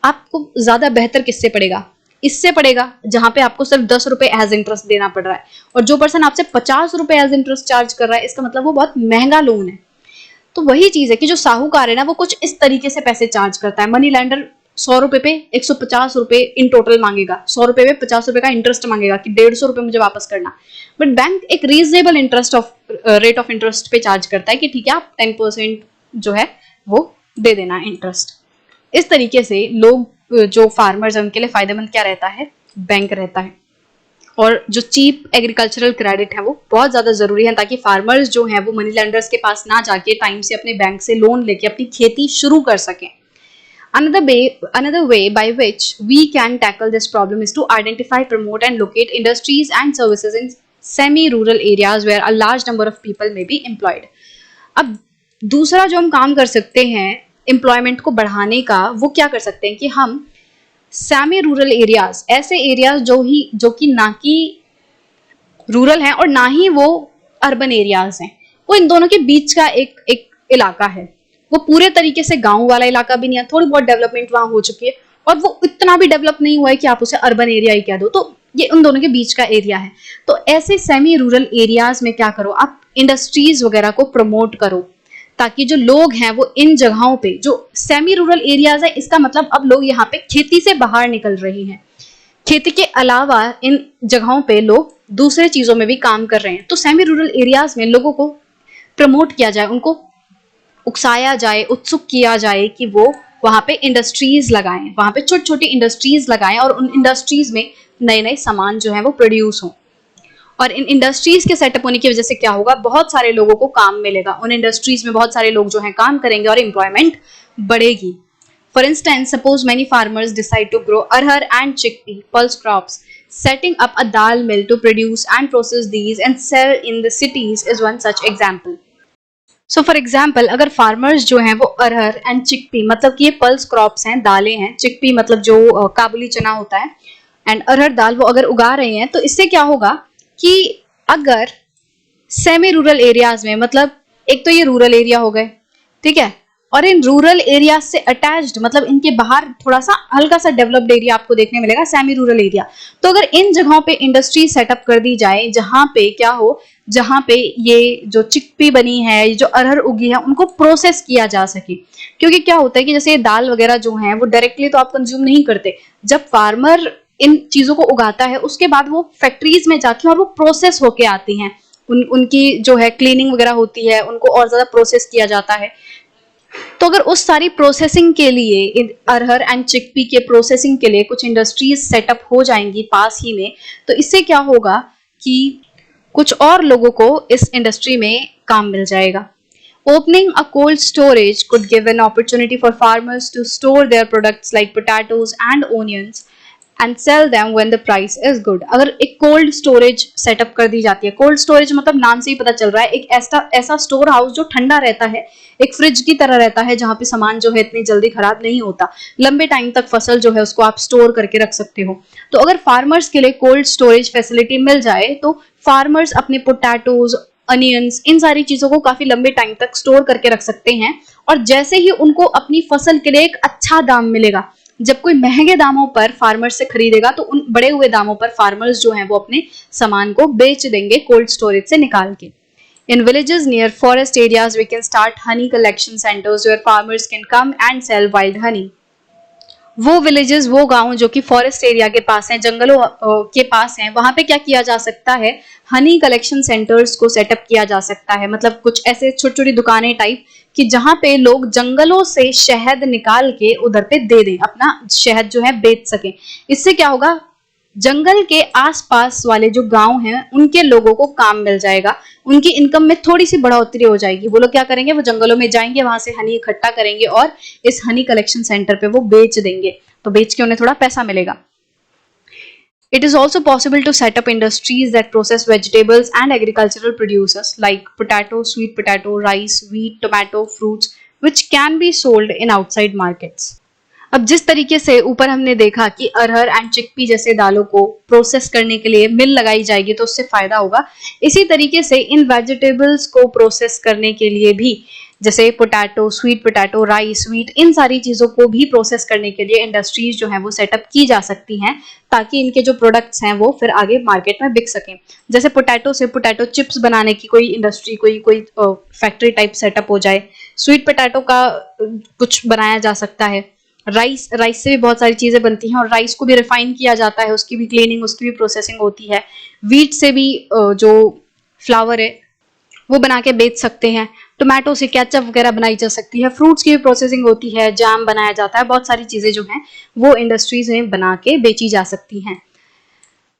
आपको ज्यादा बेहतर किससे पड़ेगा, इससे पड़ेगा जहां पे आपको सिर्फ 10 रुपए एज इंटरेस्ट देना पड़ रहा है, और जो पर्सन आपसे 50 रुपए एज इंटरेस्ट चार्ज कर रहा है, इसका मतलब वो बहुत महंगा लोन है। तो वही चीज है कि जो साहूकार है ना, वो कुछ इस तरीके से पैसे चार्ज करता है। मनी लैंडर 100 रुपए पे 150 रुपए इन टोटल मांगेगा, 100 रुपए पे 50 रुपए का इंटरेस्ट मांगेगा कि 150 रुपए मुझे वापस करना। बट बैंक एक reasonable interest of rate of interest पे चार्ज करता है कि ठीक है, आप 10% जो है वो दे देना इंटरेस्ट। इस तरीके से लोग, जो फार्मर्स हैं, उनके लिए फायदेमंद क्या रहता है, बैंक रहता है। और जो चीप एग्रीकल्चरल क्रेडिट है वो बहुत ज्यादा जरूरी है, ताकि फार्मर्स जो हैं वो मनी लेंडर्स के पास ना जाके टाइम से अपने बैंक से लोन लेके अपनी खेती शुरू कर सकें। Another way by which we can tackle this problem is to identify, promote and locate industries and services in semi-rural areas where a large number of people may be employed. अब दूसरा जो हम काम कर सकते हैं एम्प्लॉयमेंट को बढ़ाने का, वो क्या कर सकते हैं कि हम सेमी रूरल एरियाज, ऐसे एरियाज जो कि ना कि रूरल हैं और ना ही वो अर्बन एरियाज हैं, वो इन दोनों के बीच का एक इलाका है। वो पूरे तरीके से गांव वाला इलाका भी नहीं है, थोड़ी बहुत डेवलपमेंट वहां हो चुकी है, और वो इतना भी डेवलप नहीं हुआ है कि आप उसे अर्बन एरिया ही कह दो। तो ये उन दोनों के बीच का एरिया है। तो ऐसे सेमी रूरल एरियाज में क्या करो, आप इंडस्ट्रीज वगैरह को प्रमोट करो, ताकि जो लोग हैं वो इन जगहों पे, जो सेमी रूरल एरियाज है, इसका मतलब अब लोग यहाँ पे खेती से बाहर निकल रहे हैं। खेती के अलावा इन जगहों पे लोग दूसरे चीजों में भी काम कर रहे हैं। तो सेमी रूरल एरियाज में लोगों को प्रमोट किया जाए, उनको उकसाया जाए, उत्सुक किया जाए कि वो वहां पे इंडस्ट्रीज लगाएं, वहां पे छोटी छोटी इंडस्ट्रीज लगाएं, और उन इंडस्ट्रीज में नए नए सामान जो है वो प्रोड्यूस हों। और इन इंडस्ट्रीज के सेटअप होने की वजह से क्या होगा, बहुत सारे लोगों को काम मिलेगा। उन इंडस्ट्रीज में बहुत सारे लोग जो हैं काम करेंगे और एम्प्लॉयमेंट बढ़ेगी। For instance, suppose many farmers decide to grow arhar and chickpea pulse crops. Setting up a dal mill to produce and process these and sell in the cities is one such example. So for example, अगर farmers जो हैं वो अरहर and chickpea, मतलब कि ये pulse crops हैं, दालें हैं, chickpea मतलब जो काबुली चना होता है, and अरहर दाल वो अगर उगा रहे हैं, तो इससे क्या होगा कि अगर सेमी रूरल एरियाज में, मतलब एक तो ये रूरल एरिया हो गए, ठीक है, और इन रूरल एरिया से अटैच्ड, मतलब इनके बाहर थोड़ा सा हल्का सा डेवलप्ड एरिया आपको देखने मिलेगा, सेमी रूरल एरिया। तो अगर इन जगहों पे इंडस्ट्री सेटअप कर दी जाए, जहां पे क्या हो, जहां पे ये जो चिकपी बनी है, ये जो अरहर उगी है, उनको प्रोसेस किया जा सके। क्योंकि क्या होता है कि जैसे दाल वगैरह जो है वो डायरेक्टली तो आप कंज्यूम नहीं करते, जब फार्मर इन चीजों को उगाता है उसके बाद वो फैक्ट्रीज में जाती हैं और वो प्रोसेस होके आती हैं, उनकी जो है क्लीनिंग वगैरह होती है, उनको और ज्यादा प्रोसेस किया जाता है। तो अगर उस सारी प्रोसेसिंग के लिए, अरहर एंड चिकपी के प्रोसेसिंग के लिए कुछ इंडस्ट्रीज सेटअप हो जाएंगी पास ही में, तो इससे क्या होगा कि कुछ और लोगों को इस इंडस्ट्री में काम मिल जाएगा। Opening a cold storage could give an opportunity for farmers to store their products like potatoes and onions and sell them when the price is good। अगर एक कोल्ड स्टोरेज सेटअप कर दी जाती है, कोल्ड स्टोरेज मतलब नाम से ही पता चल रहा है, एक ऐसा स्टोर हाउस जो ठंडा रहता है, एक फ्रिज की तरह रहता है, जहां पे सामान जो है इतनी जल्दी खराब नहीं होता, लंबे टाइम तक फसल जो है उसको आप स्टोर करके रख सकते हो। तो अगर फार्मर्स के लिए कोल्ड स्टोरेज फैसिलिटी मिल जाए तो फार्मर्स अपने पोटैटोज, अनियंस, इन सारी चीजों को काफी लंबे टाइम तक स्टोर करके रख सकते हैं। और जैसे ही उनको अपनी फसल के लिए एक अच्छा दाम मिलेगा, जब कोई महंगे दामों पर फार्मर से खरीदेगा, तो उन बढ़े हुए दामों पर फार्मर्स जो हैं वो अपने सामान को बेच देंगे कोल्ड स्टोरेज से निकाल के। In villages near forest areas, we can start honey collection centers where farmers can come and sell wild honey। वो विलेजेस, वो गांव जो कि फॉरेस्ट एरिया के पास हैं, जंगलों के पास हैं, वहां पे क्या किया जा सकता है, हनी कलेक्शन सेंटर्स को सेटअप किया जा सकता है। मतलब कुछ ऐसे छोटी छोटी दुकानें टाइप कि जहां पे लोग जंगलों से शहद निकाल के उधर पे दे दें, अपना शहद जो है बेच सकें। इससे क्या होगा, जंगल के आसपास वाले जो गांव हैं उनके लोगों को काम मिल जाएगा, उनकी इनकम में थोड़ी सी बढ़ोतरी हो जाएगी। वो लोग क्या करेंगे, वो जंगलों में जाएंगे, वहां से हनी इकट्ठा करेंगे और इस हनी कलेक्शन सेंटर पे वो बेच देंगे, तो बेच के उन्हें थोड़ा पैसा मिलेगा। It is also possible to set up industries that process vegetables and agricultural producers like potato, sweet potato, rice, wheat, tomato, fruits, which can be sold in outside markets। अब जिस तरीके से ऊपर हमने देखा कि अरहर एंड चिकपी जैसे दालों को प्रोसेस करने के लिए मिल लगाई जाएगी तो उससे फायदा होगा, इसी तरीके से इन वेजिटेबल्स को प्रोसेस करने के लिए भी, जैसे potato, sweet potato, rice, wheat, इन सारी चीजों को भी प्रोसेस करने के लिए इंडस्ट्रीज जो है वो सेटअप की जा सकती हैं, ताकि इनके जो प्रोडक्ट्स हैं वो फिर आगे मार्केट में बिक सकें। जैसे पोटैटो से पोटैटो चिप्स बनाने की कोई इंडस्ट्री, कोई फैक्ट्री टाइप सेटअप हो जाए, स्वीट पोटैटो का कुछ बनाया जा सकता है, राइस से भी बहुत सारी चीजें बनती हैं और राइस को भी रिफाइन किया जाता है, उसकी भी क्लीनिंग, उसकी भी प्रोसेसिंग होती है। व्हीट से भी जो फ्लावर है वो बना के बेच सकते हैं। टोमेटो से केचप वगैरह बनाई जा सकती है। फ्रूट्स की भी प्रोसेसिंग होती है, जैम बनाया जाता है, बहुत सारी चीजें जो हैं वो इंडस्ट्रीज में बना के बेची जा सकती हैं।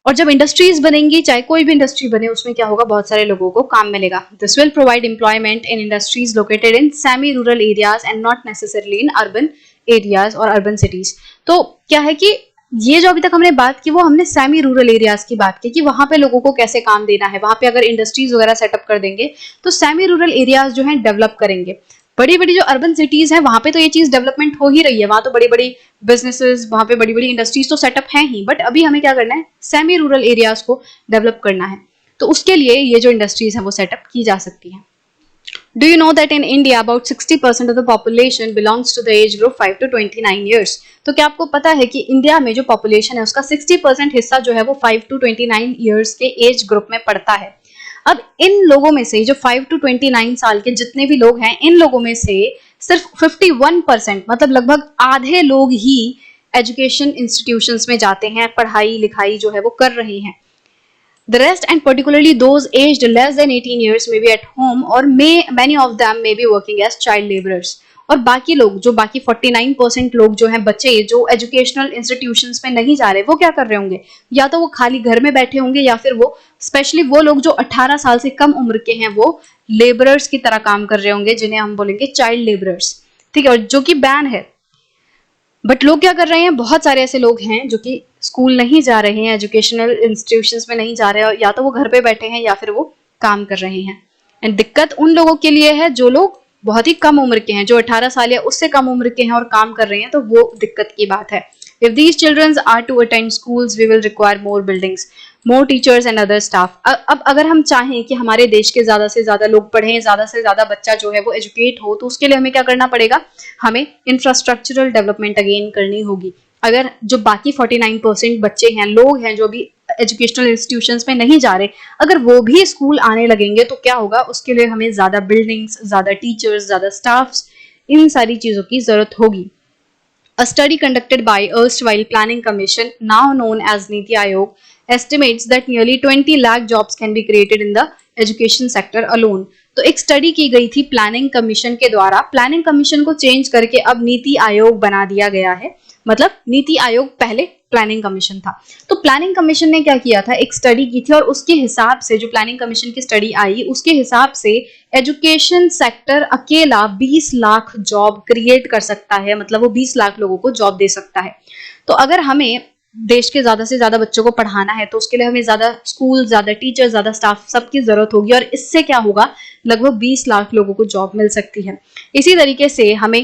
और जब इंडस्ट्रीज बनेंगी, चाहे कोई भी इंडस्ट्री बने, उसमें क्या होगा, बहुत सारे लोगों को काम मिलेगा। This will provide employment in industries located in semi rural areas and not necessarily in urban areas और अर्बन सिटीज। तो क्या है कि ये जो अभी तक हमने बात की वो हमने सेमी रूरल एरियाज की बात की कि वहां पे लोगों को कैसे काम देना है। वहां पे अगर इंडस्ट्रीज वगैरह सेटअप कर देंगे तो सेमी रूरल एरियाज जो है डेवलप करेंगे। बड़ी बड़ी जो अर्बन सिटीज हैं वहां पे तो ये चीज डेवलपमेंट हो ही रही है, वहां तो बड़ी बड़ी बिजनेसेस, वहां पे बड़ी बड़ी इंडस्ट्रीज तो सेटअप है ही, बट अभी हमें क्या करना है, सेमी रूरल एरियाज को डेवलप करना है। तो उसके लिए ये जो इंडस्ट्रीज है वो सेटअप की जा सकती है। Do you know that in India about 60% of the population belongs to the age group 5 to 29 years? तो क्या आपको पता है कि इंडिया में जो पॉपुलेशन है उसका 60% हिस्सा जो है वो 5 to 29 years के एज ग्रुप में पड़ता है। अब इन लोगों में से, जो 5 to 29 साल के जितने भी लोग हैं, इन लोगों में से सिर्फ 51%, मतलब लगभग आधे लोग ही एजुकेशन इंस्टीट्यूशंस में जाते हैं, पढ़ाई लिखाई जो है वो कर रहे हैं। The rest, and particularly those aged less than 18 years, may be at home or many of them may be working as child laborers। और बाकी लोग, जो बाकी 49% लोग जो हैं, बच्चे जो एजुकेशनल इंस्टीट्यूशंस में नहीं जा रहे, वो क्या कर रहे होंगे, या तो वो खाली घर में बैठे होंगे, या फिर वो स्पेशली वो लोग जो 18 साल से कम उम्र के हैं वो लेबरर्स की तरह काम कर रहे होंगे, जिन्हें हम बोलेंगे चाइल्ड लेबरर्स। ठीक है, और जो कि बैन है। बट लोग क्या कर रहे हैं, बहुत सारे ऐसे लोग हैं जो कि स्कूल नहीं जा रहे हैं, एजुकेशनल इंस्टीट्यूशंस में नहीं जा रहे हैं, या तो वो घर पे बैठे हैं या फिर वो काम कर रहे हैं। एंड दिक्कत उन लोगों के लिए है जो लोग बहुत ही कम उम्र के हैं, जो 18 साल या उससे कम उम्र के हैं और काम कर रहे हैं, तो वो दिक्कत की बात है। If these children are to attend schools, we will require more buildings। more teachers and other staff. अब अगर हम चाहें कि हमारे देश के ज़्यादा से ज़्यादा लोग पढ़ें, ज़्यादा से ज़्यादा बच्चा जो है वो एजुकेट हो, तो उसके लिए हमें क्या करना पड़ेगा, हमें इंफ्रास्ट्रक्चरल डेवलपमेंट अगेन करनी होगी। अगर जो बाकी 49% बच्चे हैं, लोग हैं जो अभी एजुकेशनल इंस्टीट्यूशंस में नहीं जा रहे, अगर वो भी स्कूल आने लगेंगे तो क्या होगा, उसके लिए हमें ज़्यादा बिल्डिंग्स, ज़्यादा टीचर्स, ज़्यादा स्टाफ्स, इन सारी चीज़ों की ज़रूरत होगी। A study conducted by erstwhile Planning Commission, now known as Niti Aayog, estimates that nearly 20 lakh jobs can be created in the education sector alone. तो एक स्टडी की गई थी प्लानिंग कमीशन के द्वारा, प्लानिंग कमीशन को चेंज करके अब नीति आयोग बना दिया गया है। मतलब नीति आयोग पहले प्लानिंग कमीशन था। तो प्लानिंग कमीशन ने क्या किया था, एक स्टडी की थी और उसके हिसाब से, जो प्लानिंग कमीशन की स्टडी आई, उसके हिसाब से एजुकेशन सेक्टर अकेला 20 लाख जॉब क्रिएट कर सकता है। मतलब वो 20 लाख लोगों को जॉब दे सकता है। तो अगर हमें देश के ज्यादा से ज्यादा बच्चों को पढ़ाना है तो उसके लिए हमें ज्यादा स्कूल, ज्यादा टीचर, ज्यादा स्टाफ सबकी जरूरत होगी और इससे क्या होगा, लगभग 20 लाख लोगों को जॉब मिल सकती है। इसी तरीके से हमें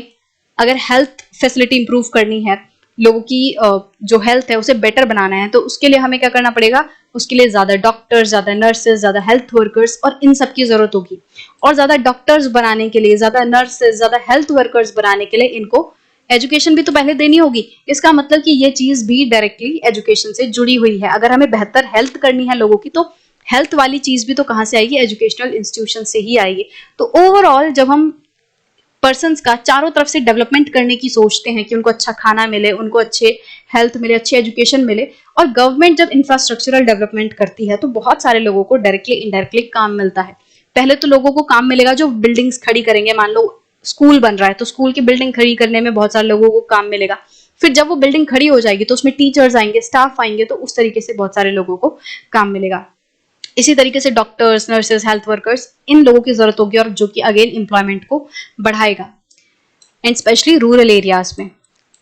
अगर हेल्थ फैसिलिटी इंप्रूव करनी है, लोगों की जो हेल्थ है उसे बेटर बनाना है, तो उसके लिए हमें क्या करना पड़ेगा, उसके लिए ज्यादा डॉक्टर्स, ज्यादा नर्सेज, ज्यादा हेल्थ वर्कर्स और इन सब की जरूरत होगी। और ज्यादा डॉक्टर्स बनाने के लिए, ज्यादा नर्सेज, ज्यादा हेल्थ वर्कर्स बनाने के लिए इनको एजुकेशन भी तो पहले देनी होगी। इसका मतलब कि ये चीज भी डायरेक्टली एजुकेशन से जुड़ी हुई है। अगर हमें बेहतर हेल्थ करनी है लोगों की, तो हेल्थ वाली चीज भी तो कहाँ से आएगी, एजुकेशनल इंस्टीट्यूशन से ही आएगी। तो ओवरऑल जब हम पर्सन्स का चारों तरफ से डेवलपमेंट करने की सोचते हैं कि उनको अच्छा खाना मिले, उनको अच्छे हेल्थ मिले, अच्छी एजुकेशन मिले, और गवर्नमेंट जब इंफ्रास्ट्रक्चरल डेवलपमेंट करती है तो बहुत सारे लोगों को डायरेक्टली इनडायरेक्टली काम मिलता है। पहले तो लोगों को काम मिलेगा जो बिल्डिंग्स खड़ी करेंगे, मान लो स्कूल बन रहा है तो स्कूल की बिल्डिंग खड़ी करने में बहुत सारे लोगों को काम मिलेगा। फिर जब वो बिल्डिंग खड़ी हो जाएगी तो उसमें टीचर्स आएंगे, स्टाफ आएंगे, तो उस तरीके से बहुत सारे लोगों को काम मिलेगा। इसी तरीके से डॉक्टर्स, नर्सेज, हेल्थ वर्कर्स, इन लोगों की जरूरत होगी और जो कि अगेन एम्प्लॉयमेंट को बढ़ाएगा, and especially rural areas में.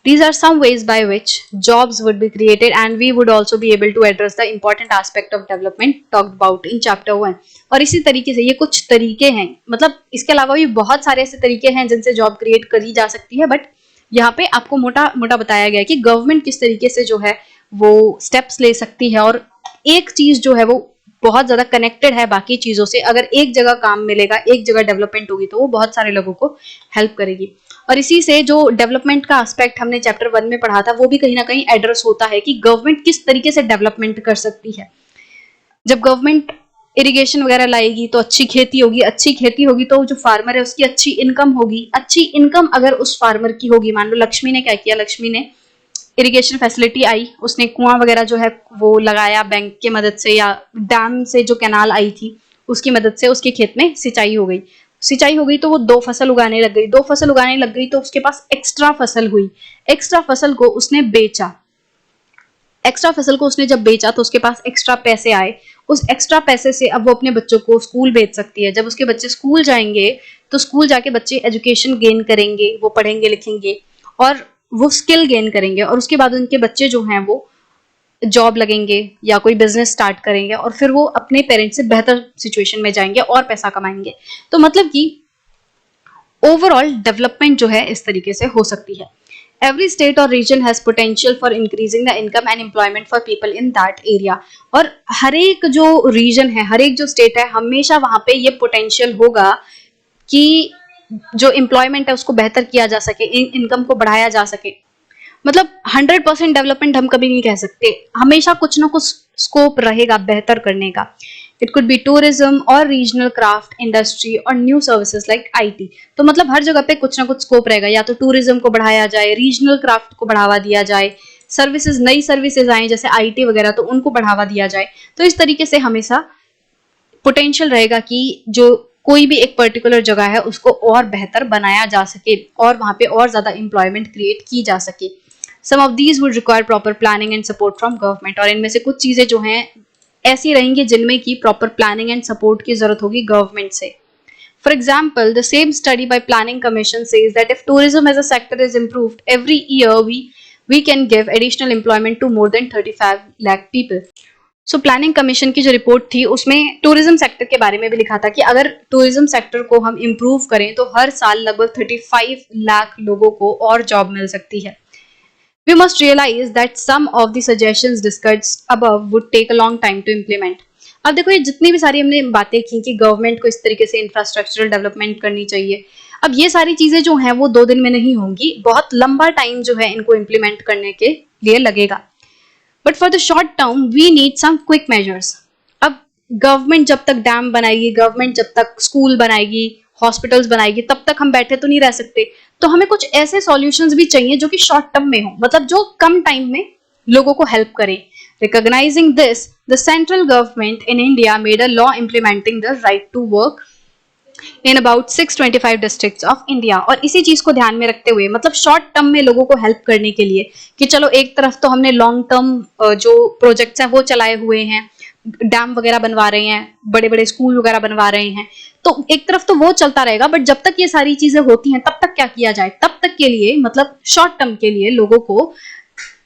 These are some ways by which jobs would be created and we would also be able to address the important aspect of development talked about in chapter 1. और इसी तरीके से ये कुछ तरीके हैं, मतलब इसके अलावा भी बहुत सारे ऐसे तरीके हैं जिनसे जॉब क्रिएट करी जा सकती है, बट यहाँ पे आपको मोटा मोटा बताया गया है कि गवर्नमेंट किस तरीके से जो है वो स्टेप्स ले सकती है। और एक चीज जो है वो बहुत ज्यादा कनेक्टेड है बाकी चीजों से। अगर एक जगह काम मिलेगा, एक जगह डेवलपमेंट होगी, तो वो बहुत सारे लोगों को हेल्प करेगी। और इसी से जो डेवलपमेंट का एस्पेक्ट हमने चैप्टर 1 में पढ़ा था, वो भी कहीं ना कहीं एड्रेस होता है कि गवर्नमेंट किस तरीके से डेवलपमेंट कर सकती है। जब गवर्नमेंट इरिगेशन वगैरह लाएगी तो अच्छी खेती होगी, अच्छी खेती होगी तो जो फार्मर है उसकी अच्छी इनकम होगी। अच्छी इनकम अगर उस फार्मर की होगी, मान लो लक्ष्मी ने क्या किया, लक्ष्मी ने इरिगेशन फैसिलिटी आई, उसने कुआं वगैरह जो है वो लगाया बैंक के मदद से, या डैम से जो कैनाल आई थी उसकी मदद से उसके खेत में सिंचाई हो गई। सिंचाई हो गई तो वो 2 फसल उगाने लग गई, 2 फसल उगाने लग गई तो उसके पास एक्स्ट्रा फसल हुई। एक्स्ट्रा फसल को उसने बेचा, एक्स्ट्रा फसल को उसने जब बेचा तो उसके पास एक्स्ट्रा पैसे आए। उस एक्स्ट्रा पैसे से अब वो अपने बच्चों को स्कूल भेज सकती है। जब उसके बच्चे स्कूल जाएंगे तो स्कूल जाके बच्चे एजुकेशन गेन करेंगे, वो पढ़ेंगे लिखेंगे और वो स्किल गेन करेंगे, और उसके बाद उनके बच्चे जो हैं वो जॉब लगेंगे या कोई बिजनेस स्टार्ट करेंगे और फिर वो अपने पेरेंट्स से बेहतर सिचुएशन में जाएंगे और पैसा कमाएंगे। तो मतलब कि ओवरऑल डेवलपमेंट जो है इस तरीके से हो सकती है। Every state or region has potential for increasing the income and employment for people in that area. और हर एक जो रीजन है, हर एक जो स्टेट है, हमेशा वहां पे ये पोटेंशियल होगा कि जो एम्प्लॉयमेंट है उसको बेहतर किया जा सके, इनकम को बढ़ाया जा सके। मतलब 100% डेवलपमेंट हम कभी नहीं कह सकते, हमेशा कुछ ना कुछ स्कोप रहेगा बेहतर करने का। इट कुड बी टूरिज्म और रीजनल क्राफ्ट इंडस्ट्री और न्यू सर्विसेज लाइक आईटी। तो मतलब हर जगह पे कुछ ना कुछ स्कोप रहेगा, या तो टूरिज्म को बढ़ाया जाए, रीजनल क्राफ्ट को बढ़ावा दिया जाए, सर्विसेज, नई सर्विसेज आए जैसे आईटी वगैरह, तो उनको बढ़ावा दिया जाए। तो इस तरीके से हमेशा पोटेंशियल रहेगा कि जो कोई भी एक पर्टिकुलर जगह है उसको और बेहतर बनाया जा सके और वहां पे और ज्यादा एम्प्लॉयमेंट क्रिएट की जा सके। Some of these would require proper planning and support from government. और इनमें से कुछ चीजें जो हैं ऐसी रहेंगी जिनमें की प्रॉपर प्लानिंग एंड सपोर्ट की जरूरत होगी गवर्नमेंट से। For example, the same study by Planning Commission says that if tourism as a sector is improved every year, we can give additional employment to more than 35 lakh people. So planning commission की जो report थी उसमें tourism sector के बारे में भी लिखा था कि अगर टूरिज्म सेक्टर को हम इम्प्रूव करें तो हर साल लगभग 35 लाख लोगों को और जॉब मिल सकती है। We must realize that some of the suggestions discussed above would take a long time to implement. अब देखो, ये जितनी भी सारी हमने बातें की कि गवर्नमेंट को इस तरीके से इंफ्रास्ट्रक्चरल डेवलपमेंट करनी चाहिए, अब ये सारी चीजें जो हैं वो 2 दिन में नहीं होंगी, बहुत लंबा टाइम जो है इनको इम्प्लीमेंट करने के लिए लगेगा. But for the short term we need some quick measures. अब गवर्नमेंट जब तक डैम बनाएगी, गवर्नमेंट जब तक स्कूल बनाएगी, हॉस्पिटल्स बनाएगी, तब तक हम बैठे तो नहीं रह सकते. तो हमें कुछ ऐसे सॉल्यूशंस भी चाहिए जो कि शॉर्ट टर्म में हो, मतलब जो कम टाइम में लोगों को हेल्प करें. Recognizing this, the central government in India made a law implementing the right to work in about 625 districts of India. और इसी चीज को ध्यान में रखते हुए, मतलब शॉर्ट टर्म में लोगों को हेल्प करने के लिए कि चलो एक तरफ तो हमने लॉन्ग टर्म जो प्रोजेक्ट्स हैं वो चलाए हुए हैं, डैम वगैरह बनवा रहे हैं, बड़े बड़े स्कूल वगैरह बनवा रहे हैं, तो एक तरफ तो वो चलता रहेगा. बट जब तक ये सारी चीजें होती हैं तब तक क्या किया जाए, तब तक के लिए मतलब शॉर्ट टर्म के लिए लोगों को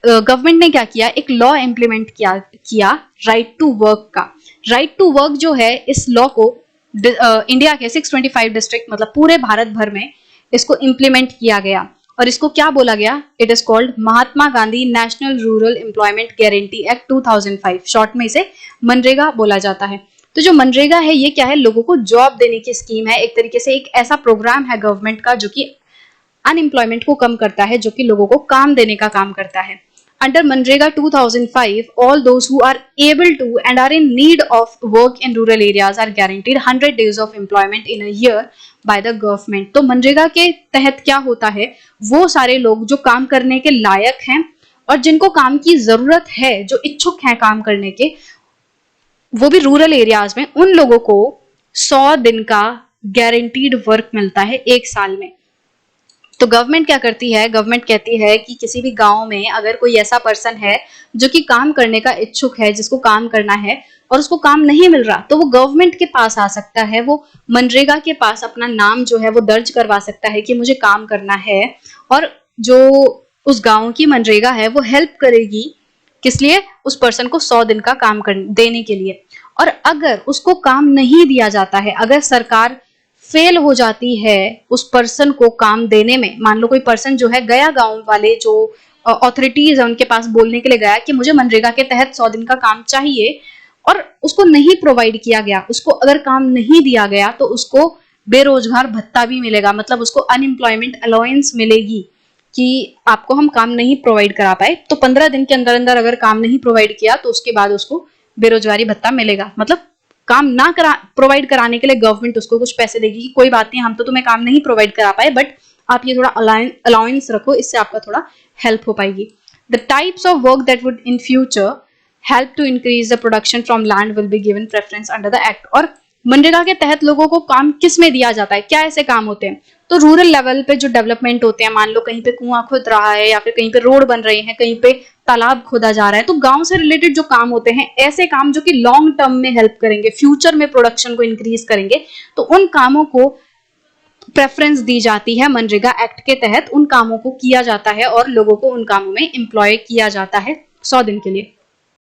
गवर्नमेंट ने क्या किया, एक लॉ इम्प्लीमेंट किया राइट टू वर्क का. राइट टू वर्क जो है, इस लॉ को इंडिया के 625 डिस्ट्रिक्ट मतलब पूरे भारत भर में इसको इम्प्लीमेंट किया गया. और इसको क्या बोला गया, it is called Mahatma Gandhi national rural employment guarantee act 2005. Short में इसे मनरेगा बोला जाता है. तो जो मनरेगा है ये क्या है, लोगों को जॉब देने की स्कीम है, एक तरीके से एक ऐसा प्रोग्राम है गवर्नमेंट का जो कि अनएम्प्लॉयमेंट को कम करता है, जो कि लोगों को काम देने का काम करता है. Under Manrega 2005, all those who are able to and are in need of work in rural areas are guaranteed 100 days of employment in a year by the government. तो मनरेगा के तहत क्या होता है, वो सारे लोग जो काम करने के लायक हैं और जिनको काम की जरूरत है, जो इच्छुक हैं काम करने के, वो भी रूरल एरियाज में, उन लोगों को 100 दिन का गारंटीड वर्क मिलता है एक साल में. तो गवर्नमेंट क्या करती है, गवर्नमेंट कहती है कि किसी भी गांव में अगर कोई ऐसा पर्सन है जो कि काम करने का इच्छुक है, जिसको काम करना है और उसको काम नहीं मिल रहा, तो वो गवर्नमेंट के पास आ सकता है, वो मनरेगा के पास अपना नाम जो है वो दर्ज करवा सकता है कि मुझे काम करना है. और जो उस गांव की मनरेगा है वो हेल्प करेगी, किस लिए, उस पर्सन को 100 दिन का काम देने के लिए. और अगर उसको काम नहीं दिया जाता है, अगर सरकार फेल हो जाती है उस पर्सन को काम देने में, मान लो कोई पर्सन जो है गया, गांव वाले जो अथॉरिटीज है उनके पास बोलने के लिए गया कि मुझे मनरेगा के तहत 100 दिन का काम चाहिए, और उसको नहीं प्रोवाइड किया गया, उसको अगर काम नहीं दिया गया, तो उसको बेरोजगार भत्ता भी मिलेगा, मतलब उसको अनएम्प्लॉयमेंट अलाउंस मिलेगी कि आपको हम काम नहीं प्रोवाइड करा पाए, तो 15 दिन के अंदर अंदर अगर काम नहीं प्रोवाइड किया तो उसके बाद उसको बेरोजगारी भत्ता मिलेगा. मतलब काम ना प्रोवाइड कराने के लिए गवर्नमेंट उसको कुछ पैसे देगी कि कोई बात नहीं, हम तो तुम्हें काम नहीं प्रोवाइड करा पाए, बट आप ये थोड़ा अलाउंस रखो, इससे आपका थोड़ा हेल्प हो पाएगी. The types of work that would in future help to increase the production from land will be given preference under the act. और मनरेगा के तहत लोगों को काम किस में दिया जाता है, क्या ऐसे काम होते हैं, तो रूरल लेवल पे जो डेवलपमेंट होते हैं, मान लो कहीं पे कुआं खुद रहा है या फिर कहीं पे रोड बन रहे हैं, कहीं पे तालाब खोदा जा रहा है, तो गांव से रिलेटेड जो काम होते हैं, ऐसे काम जो कि लॉन्ग टर्म में हेल्प करेंगे, फ्यूचर में प्रोडक्शन को इंक्रीज करेंगे, तो उन कामों को प्रेफरेंस दी जाती है. मनरेगा एक्ट के तहत उन कामों को किया जाता है और लोगों को उन कामों में एम्प्लॉय किया जाता है 100 दिन के लिए.